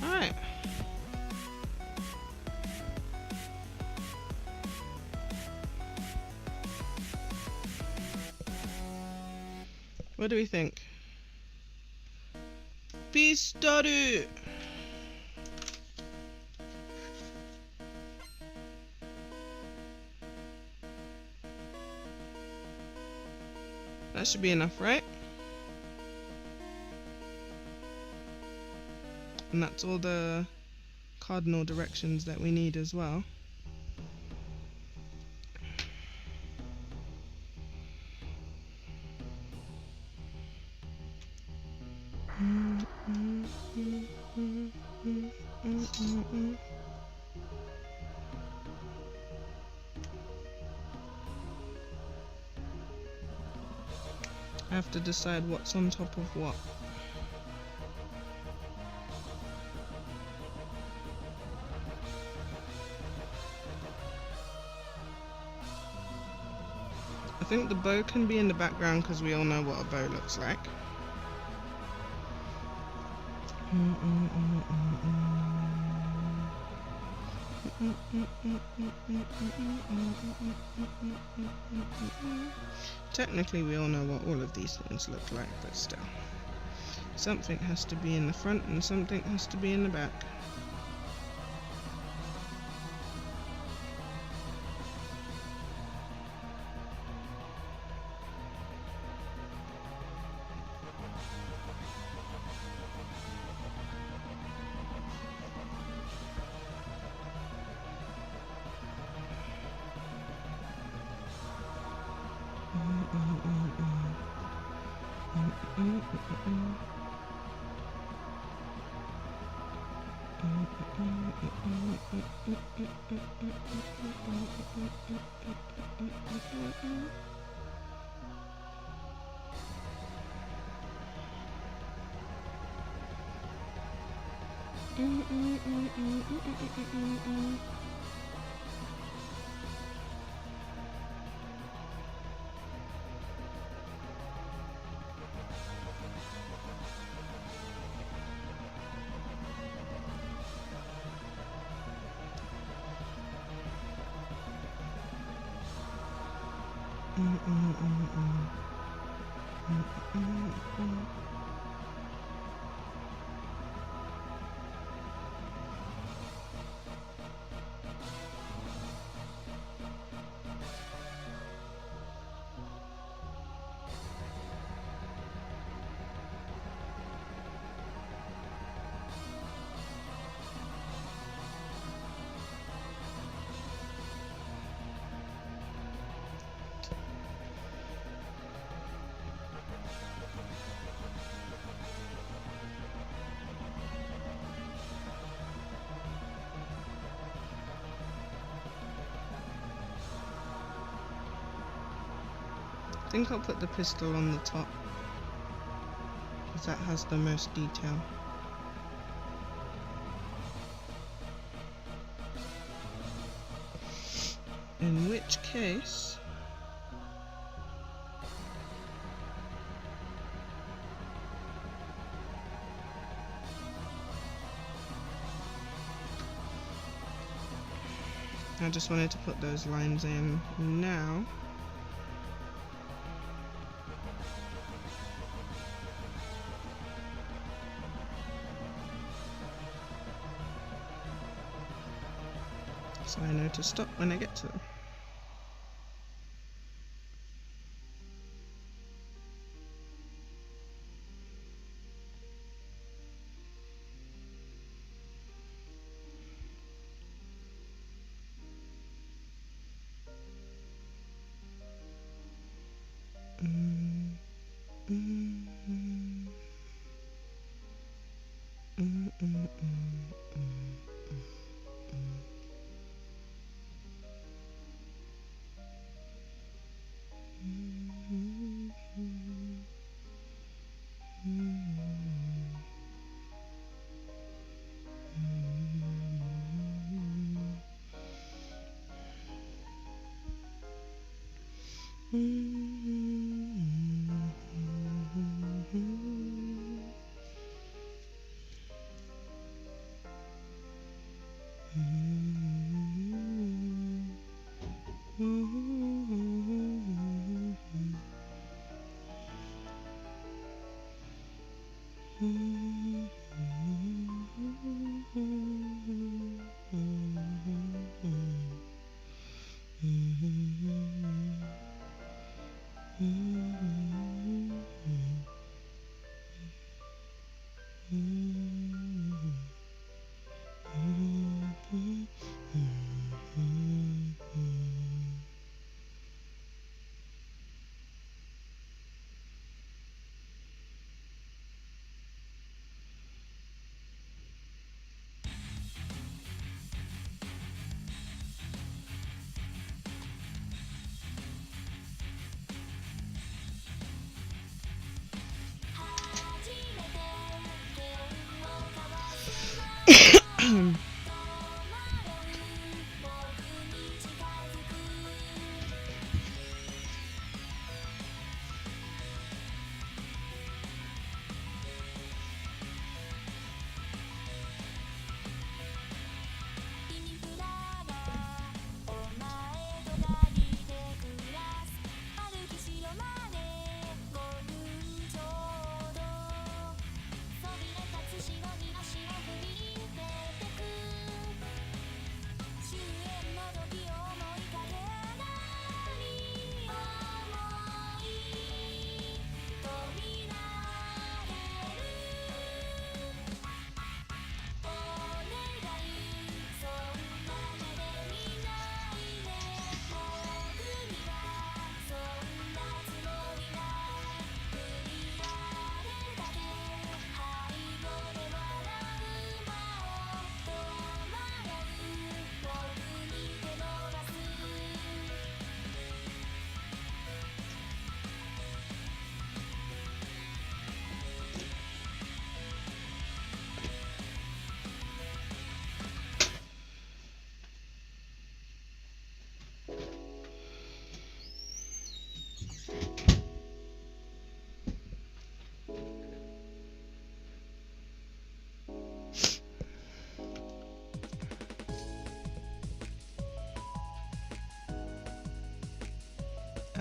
Alright. What do we think? Pistaru! That should be enough, right? And that's all the cardinal directions that we need as well. I have to decide what's on top of what. I think the bow can be in the background because we all know what a bow looks like. Technically we all know what all of these things look like, but still. Something has to be in the front and something has to be in the back. I think I'll put the pistol on the top because that has the most detail. In which case I just wanted to put those lines in now. So I know to stop when I get to them.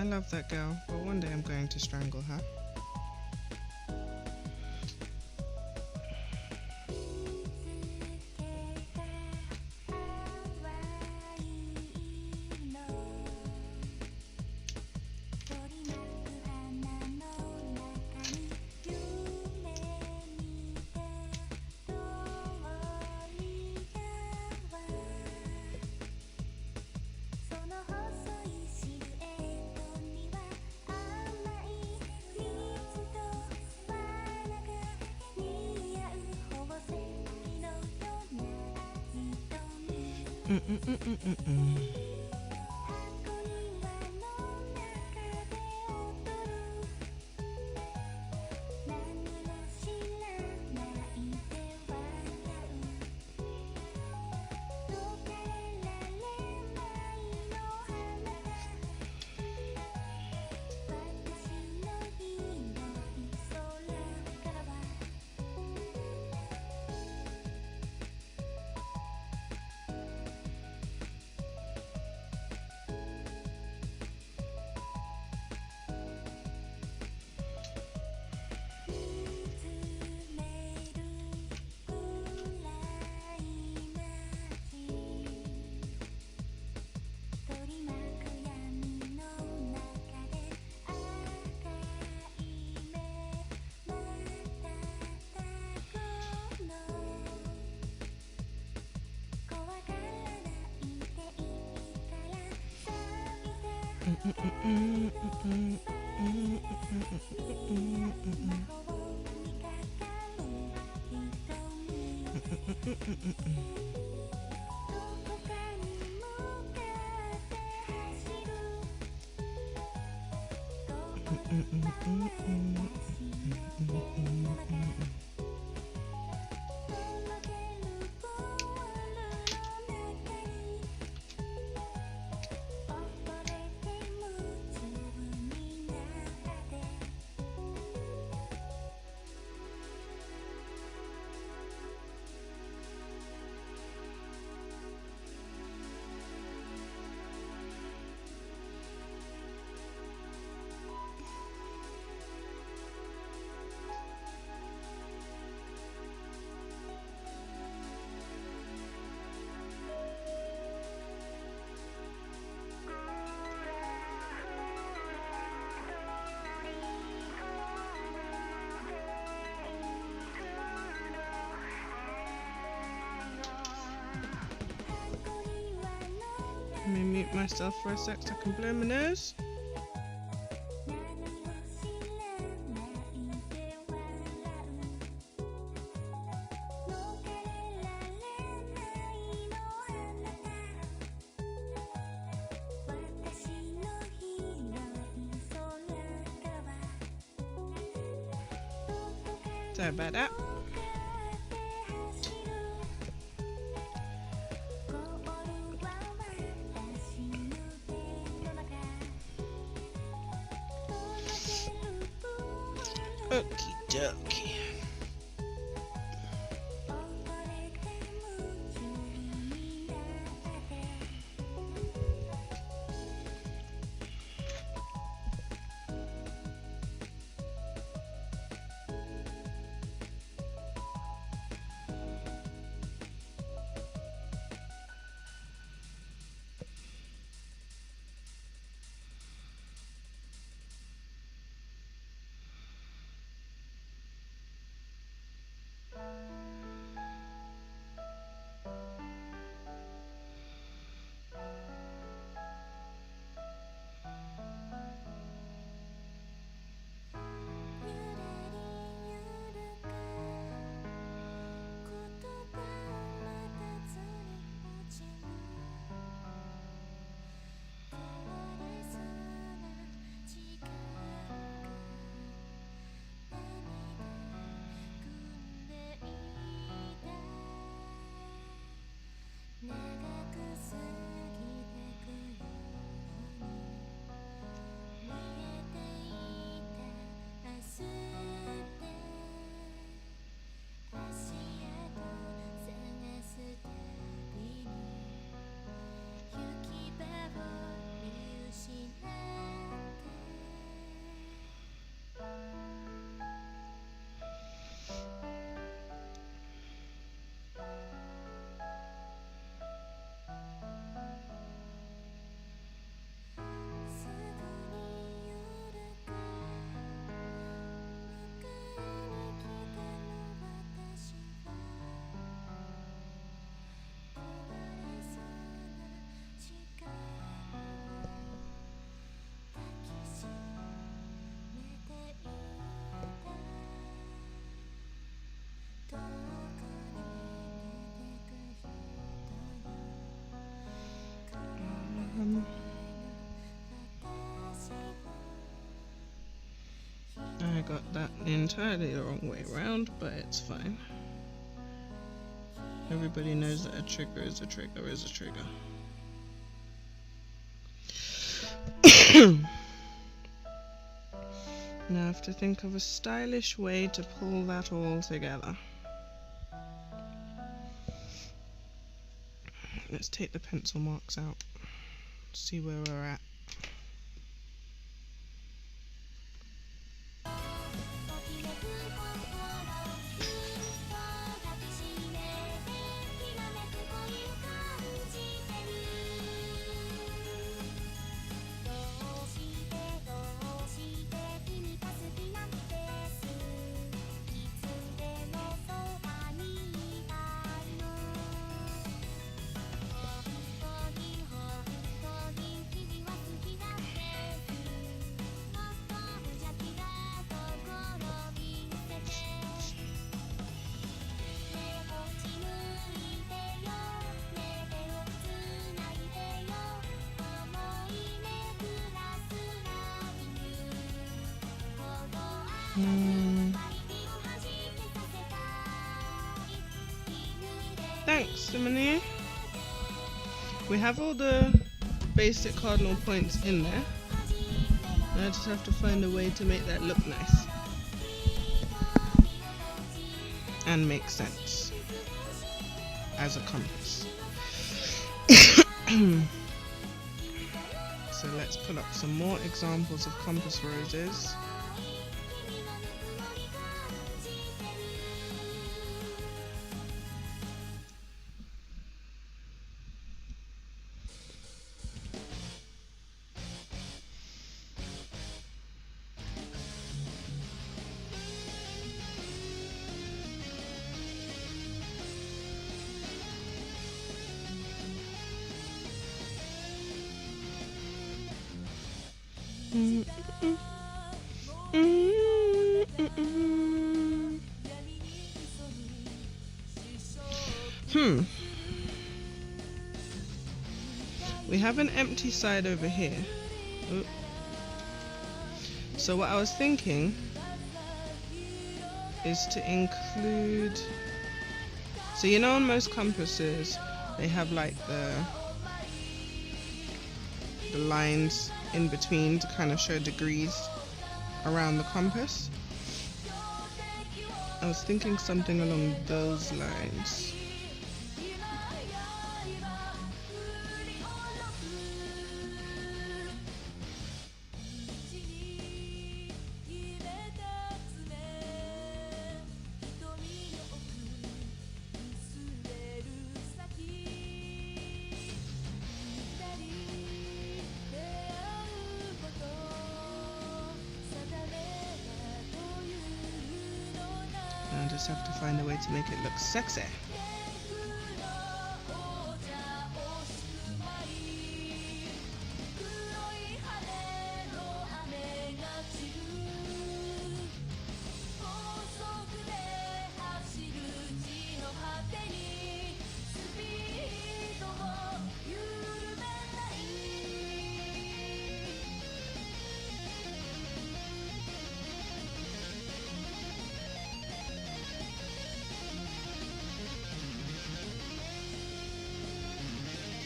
I love that girl, but one day I'm going to strangle her. mute myself for a sec so I can blow my nose. Sorry about that. Okie dokie. I got that entirely the wrong way around, but it's fine. Everybody knows that a trigger is a trigger is a trigger. Now I have to think of a stylish way to pull that all together. Let's take the pencil marks out, see where we're at. Thanks, Simone. We have all the basic cardinal points in there. Now I just have to find a way to make that look nice and make sense as a compass. So let's pull up some more examples of compass roses. Mm, mm, mm, mm, mm. We have an empty side over here. Oop. So what I was thinking is to include, so you know on most compasses they have like the lines in between to kind of show degrees around the compass. I was thinking something along those lines. I just have to find a way to make it look sexy.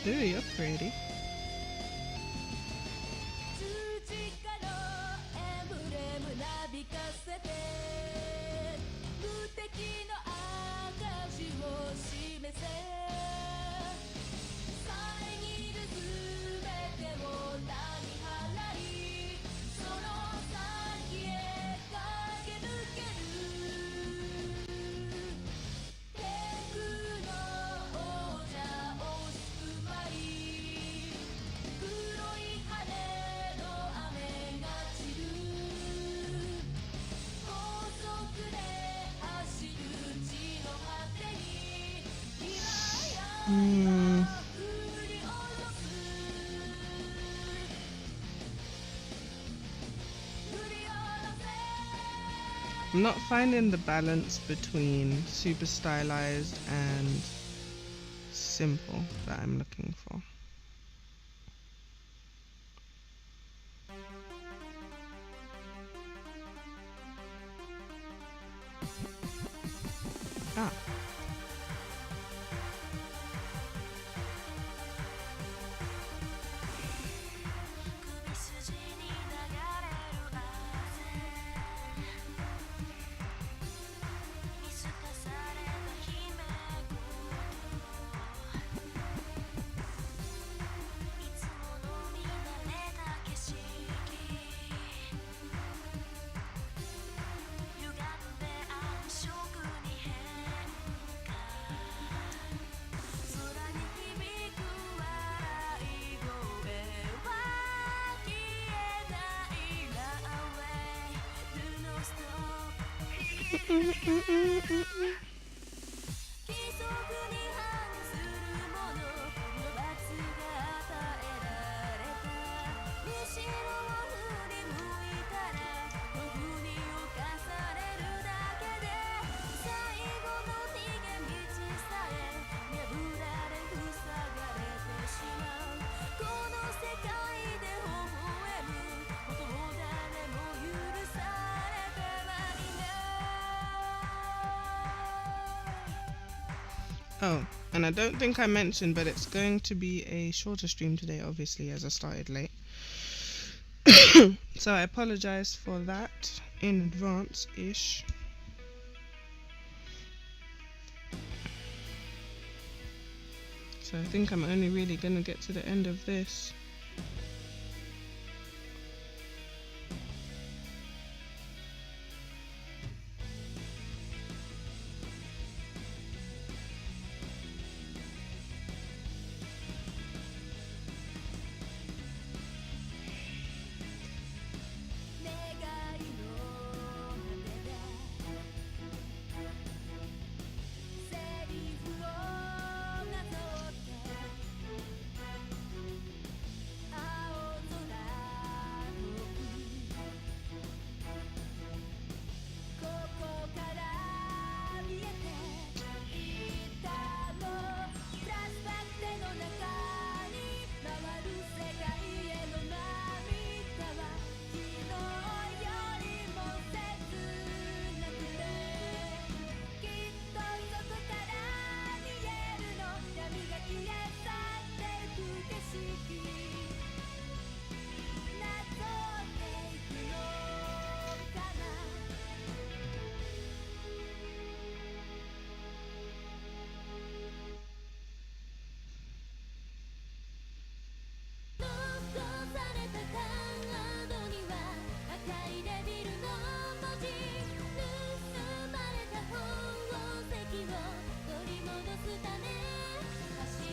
Ooh, you're pretty. I'm not finding the balance between super stylized and simple that I'm looking for. Ah. Oh, and I don't think I mentioned, but it's going to be a shorter stream today, obviously, as I started late. So I apologize for that in advance-ish. So I think I'm only really going to get to the end of this.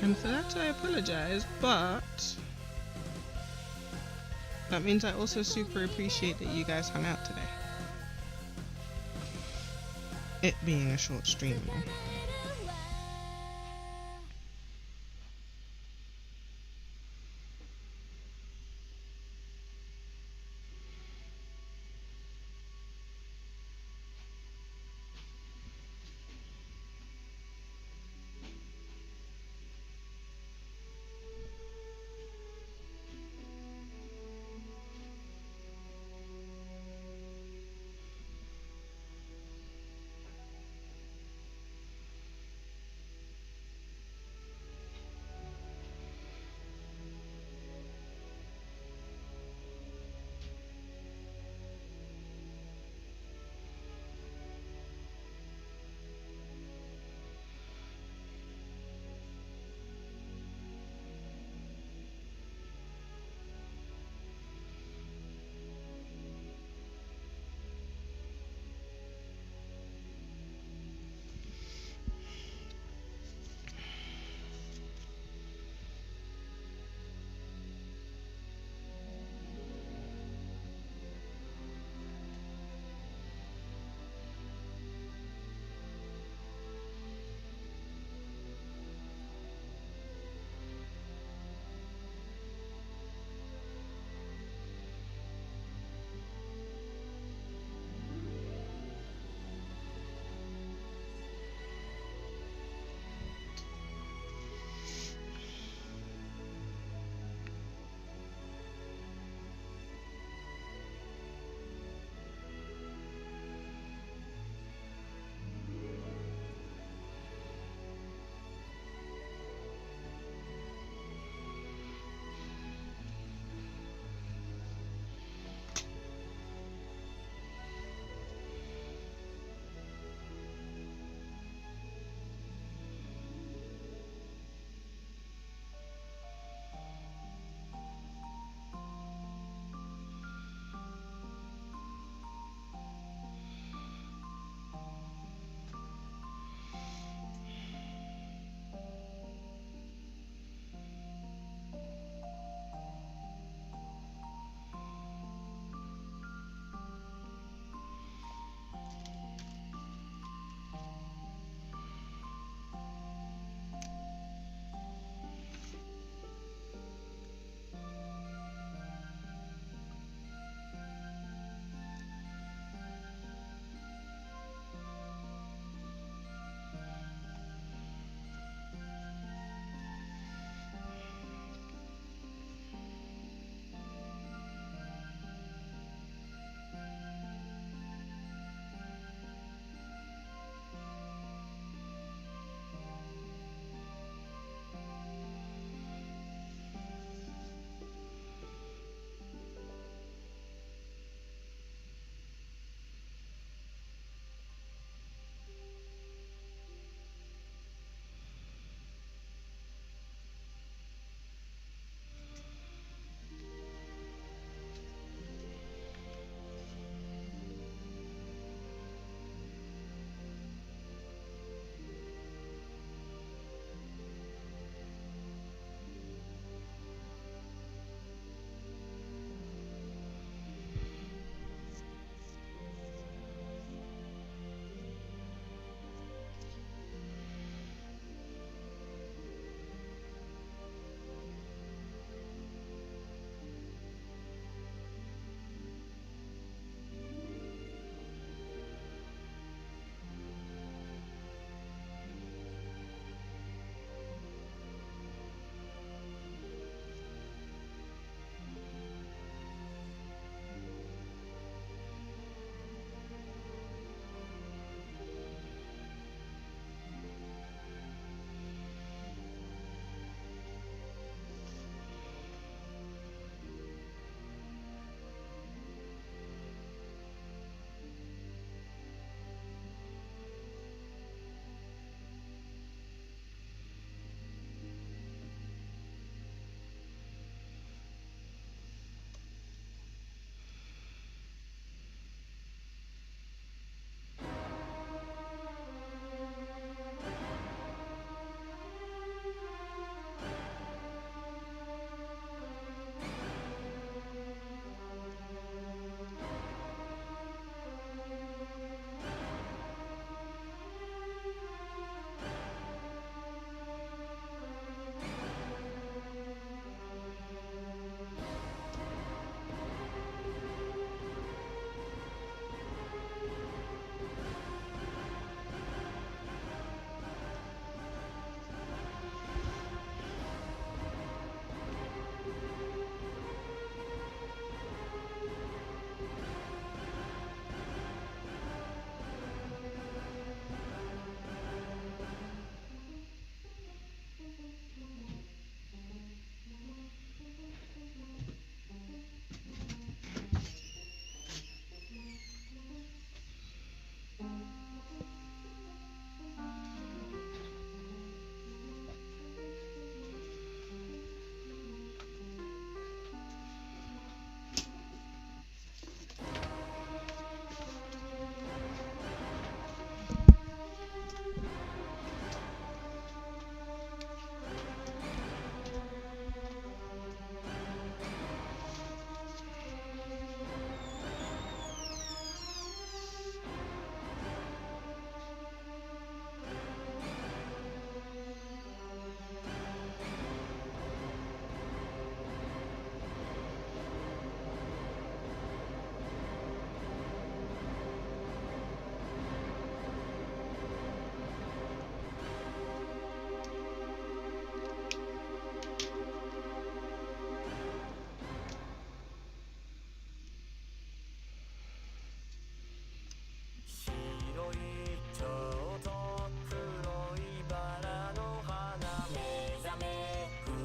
And for that I apologize, but that means I also super appreciate that you guys hung out today. It being a short stream though.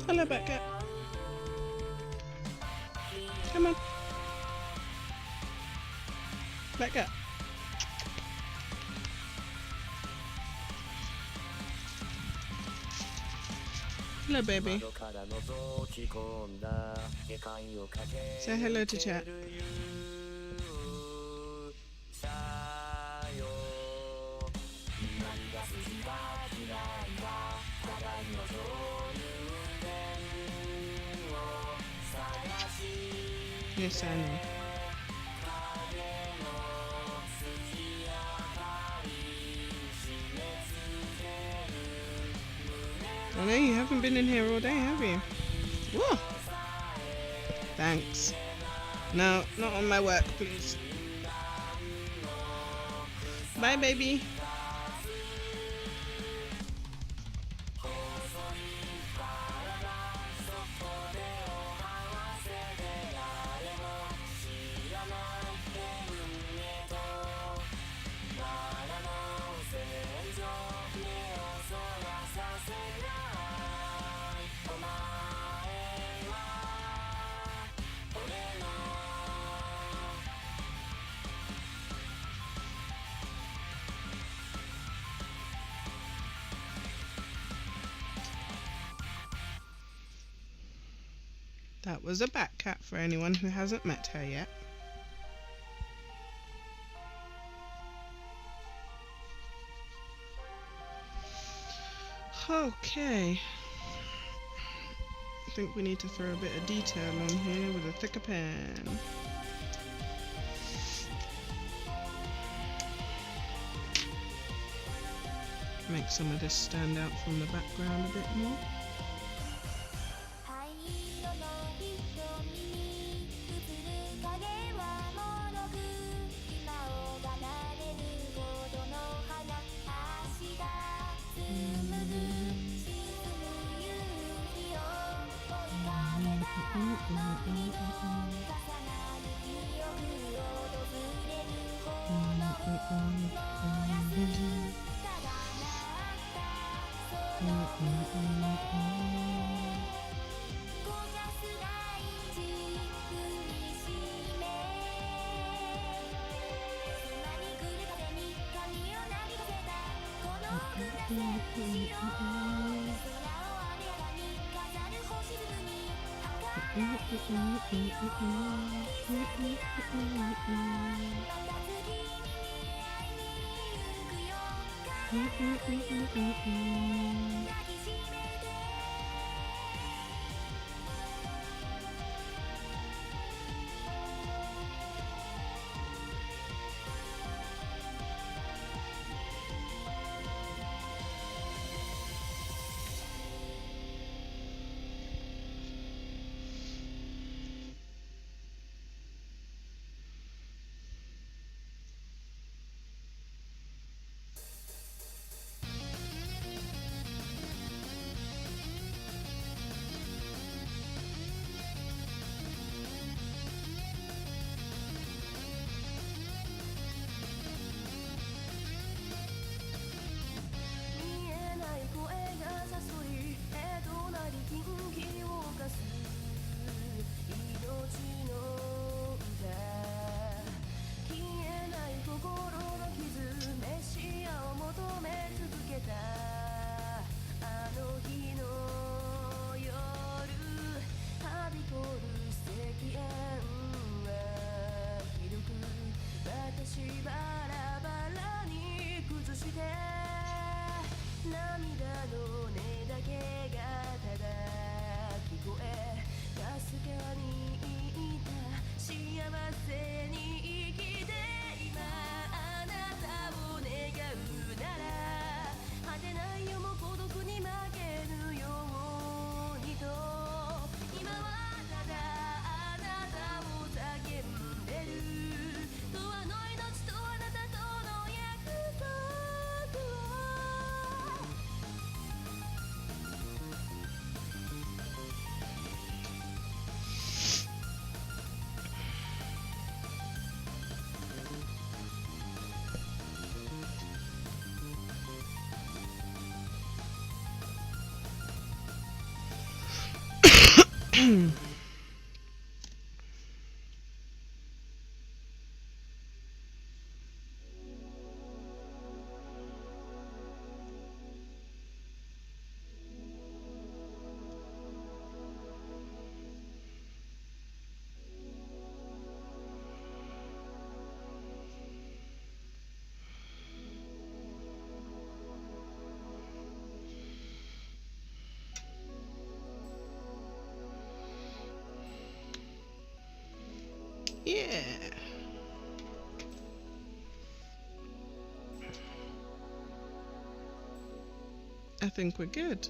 Hello, Becca. Come on. Becca. Hello, baby. Say hello to chat. Yes, I know. I know you haven't been in here all day, have you? Whoa. Thanks. No, not on my work, please. Bye, baby. That was a Bat Cat for anyone who hasn't met her yet. Okay. I think we need to throw a bit of detail on here with a thicker pen. Make some of this stand out from the background a bit more. Yeah. I think we're good.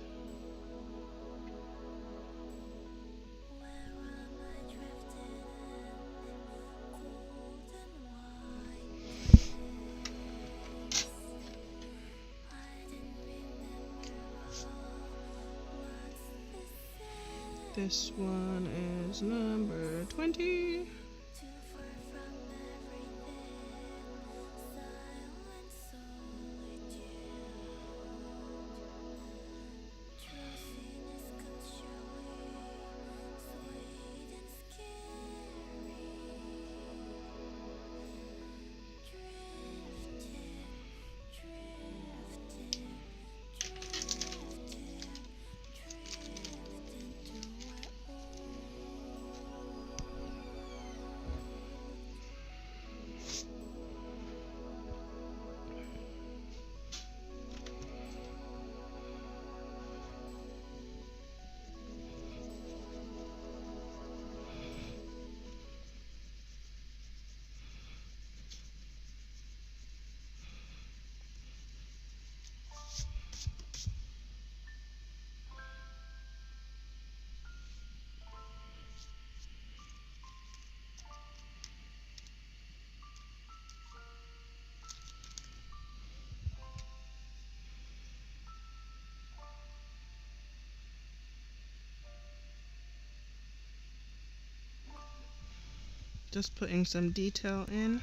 This one is number 20. Just putting some detail in.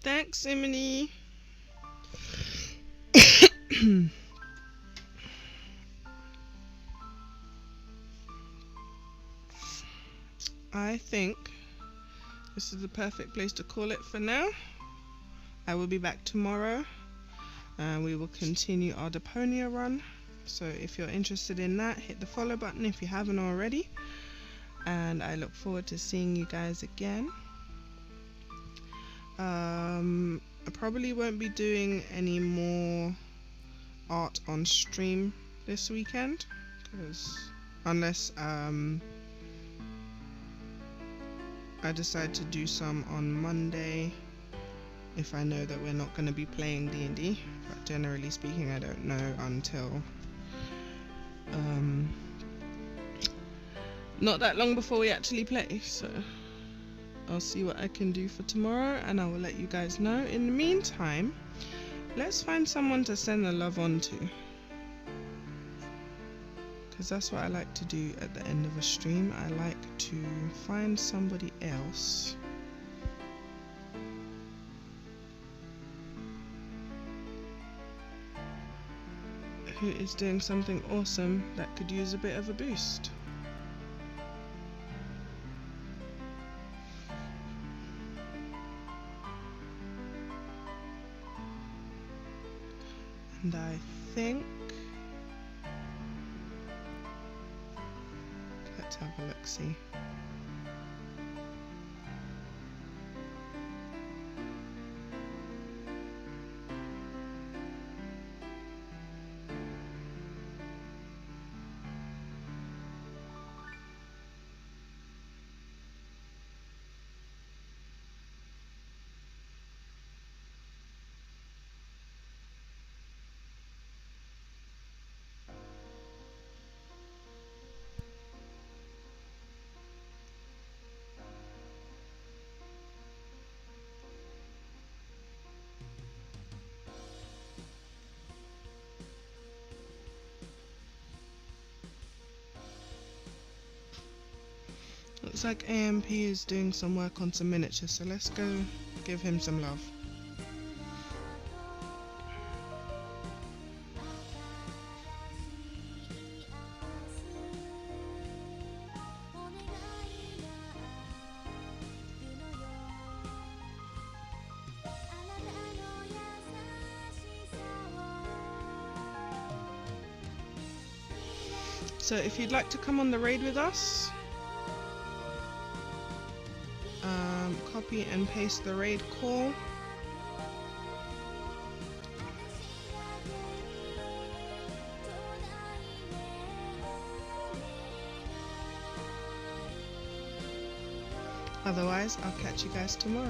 Thanks, Emily. I think this is the perfect place to call it for now. I will be back tomorrow and we will continue our Deponia run. So if you're interested in that, hit the follow button if you haven't already. And I look forward to seeing you guys again. I probably won't be doing any more art on stream this weekend, unless I decide to do some on Monday if I know that we're not going to be playing D&D, but generally speaking I don't know until not that long before we actually play, so I'll see what I can do for tomorrow and I will let you guys know. In the meantime, let's find someone to send the love on to, because that's what I like to do at the end of a stream. I like to find somebody else who is doing something awesome that could use a bit of a boost. And I think, let's have a look, see. Looks like AMP is doing some work on some miniatures, so let's go give him some love. So if you'd like to come on the raid with us, copy and paste the raid call. Otherwise, I'll catch you guys tomorrow.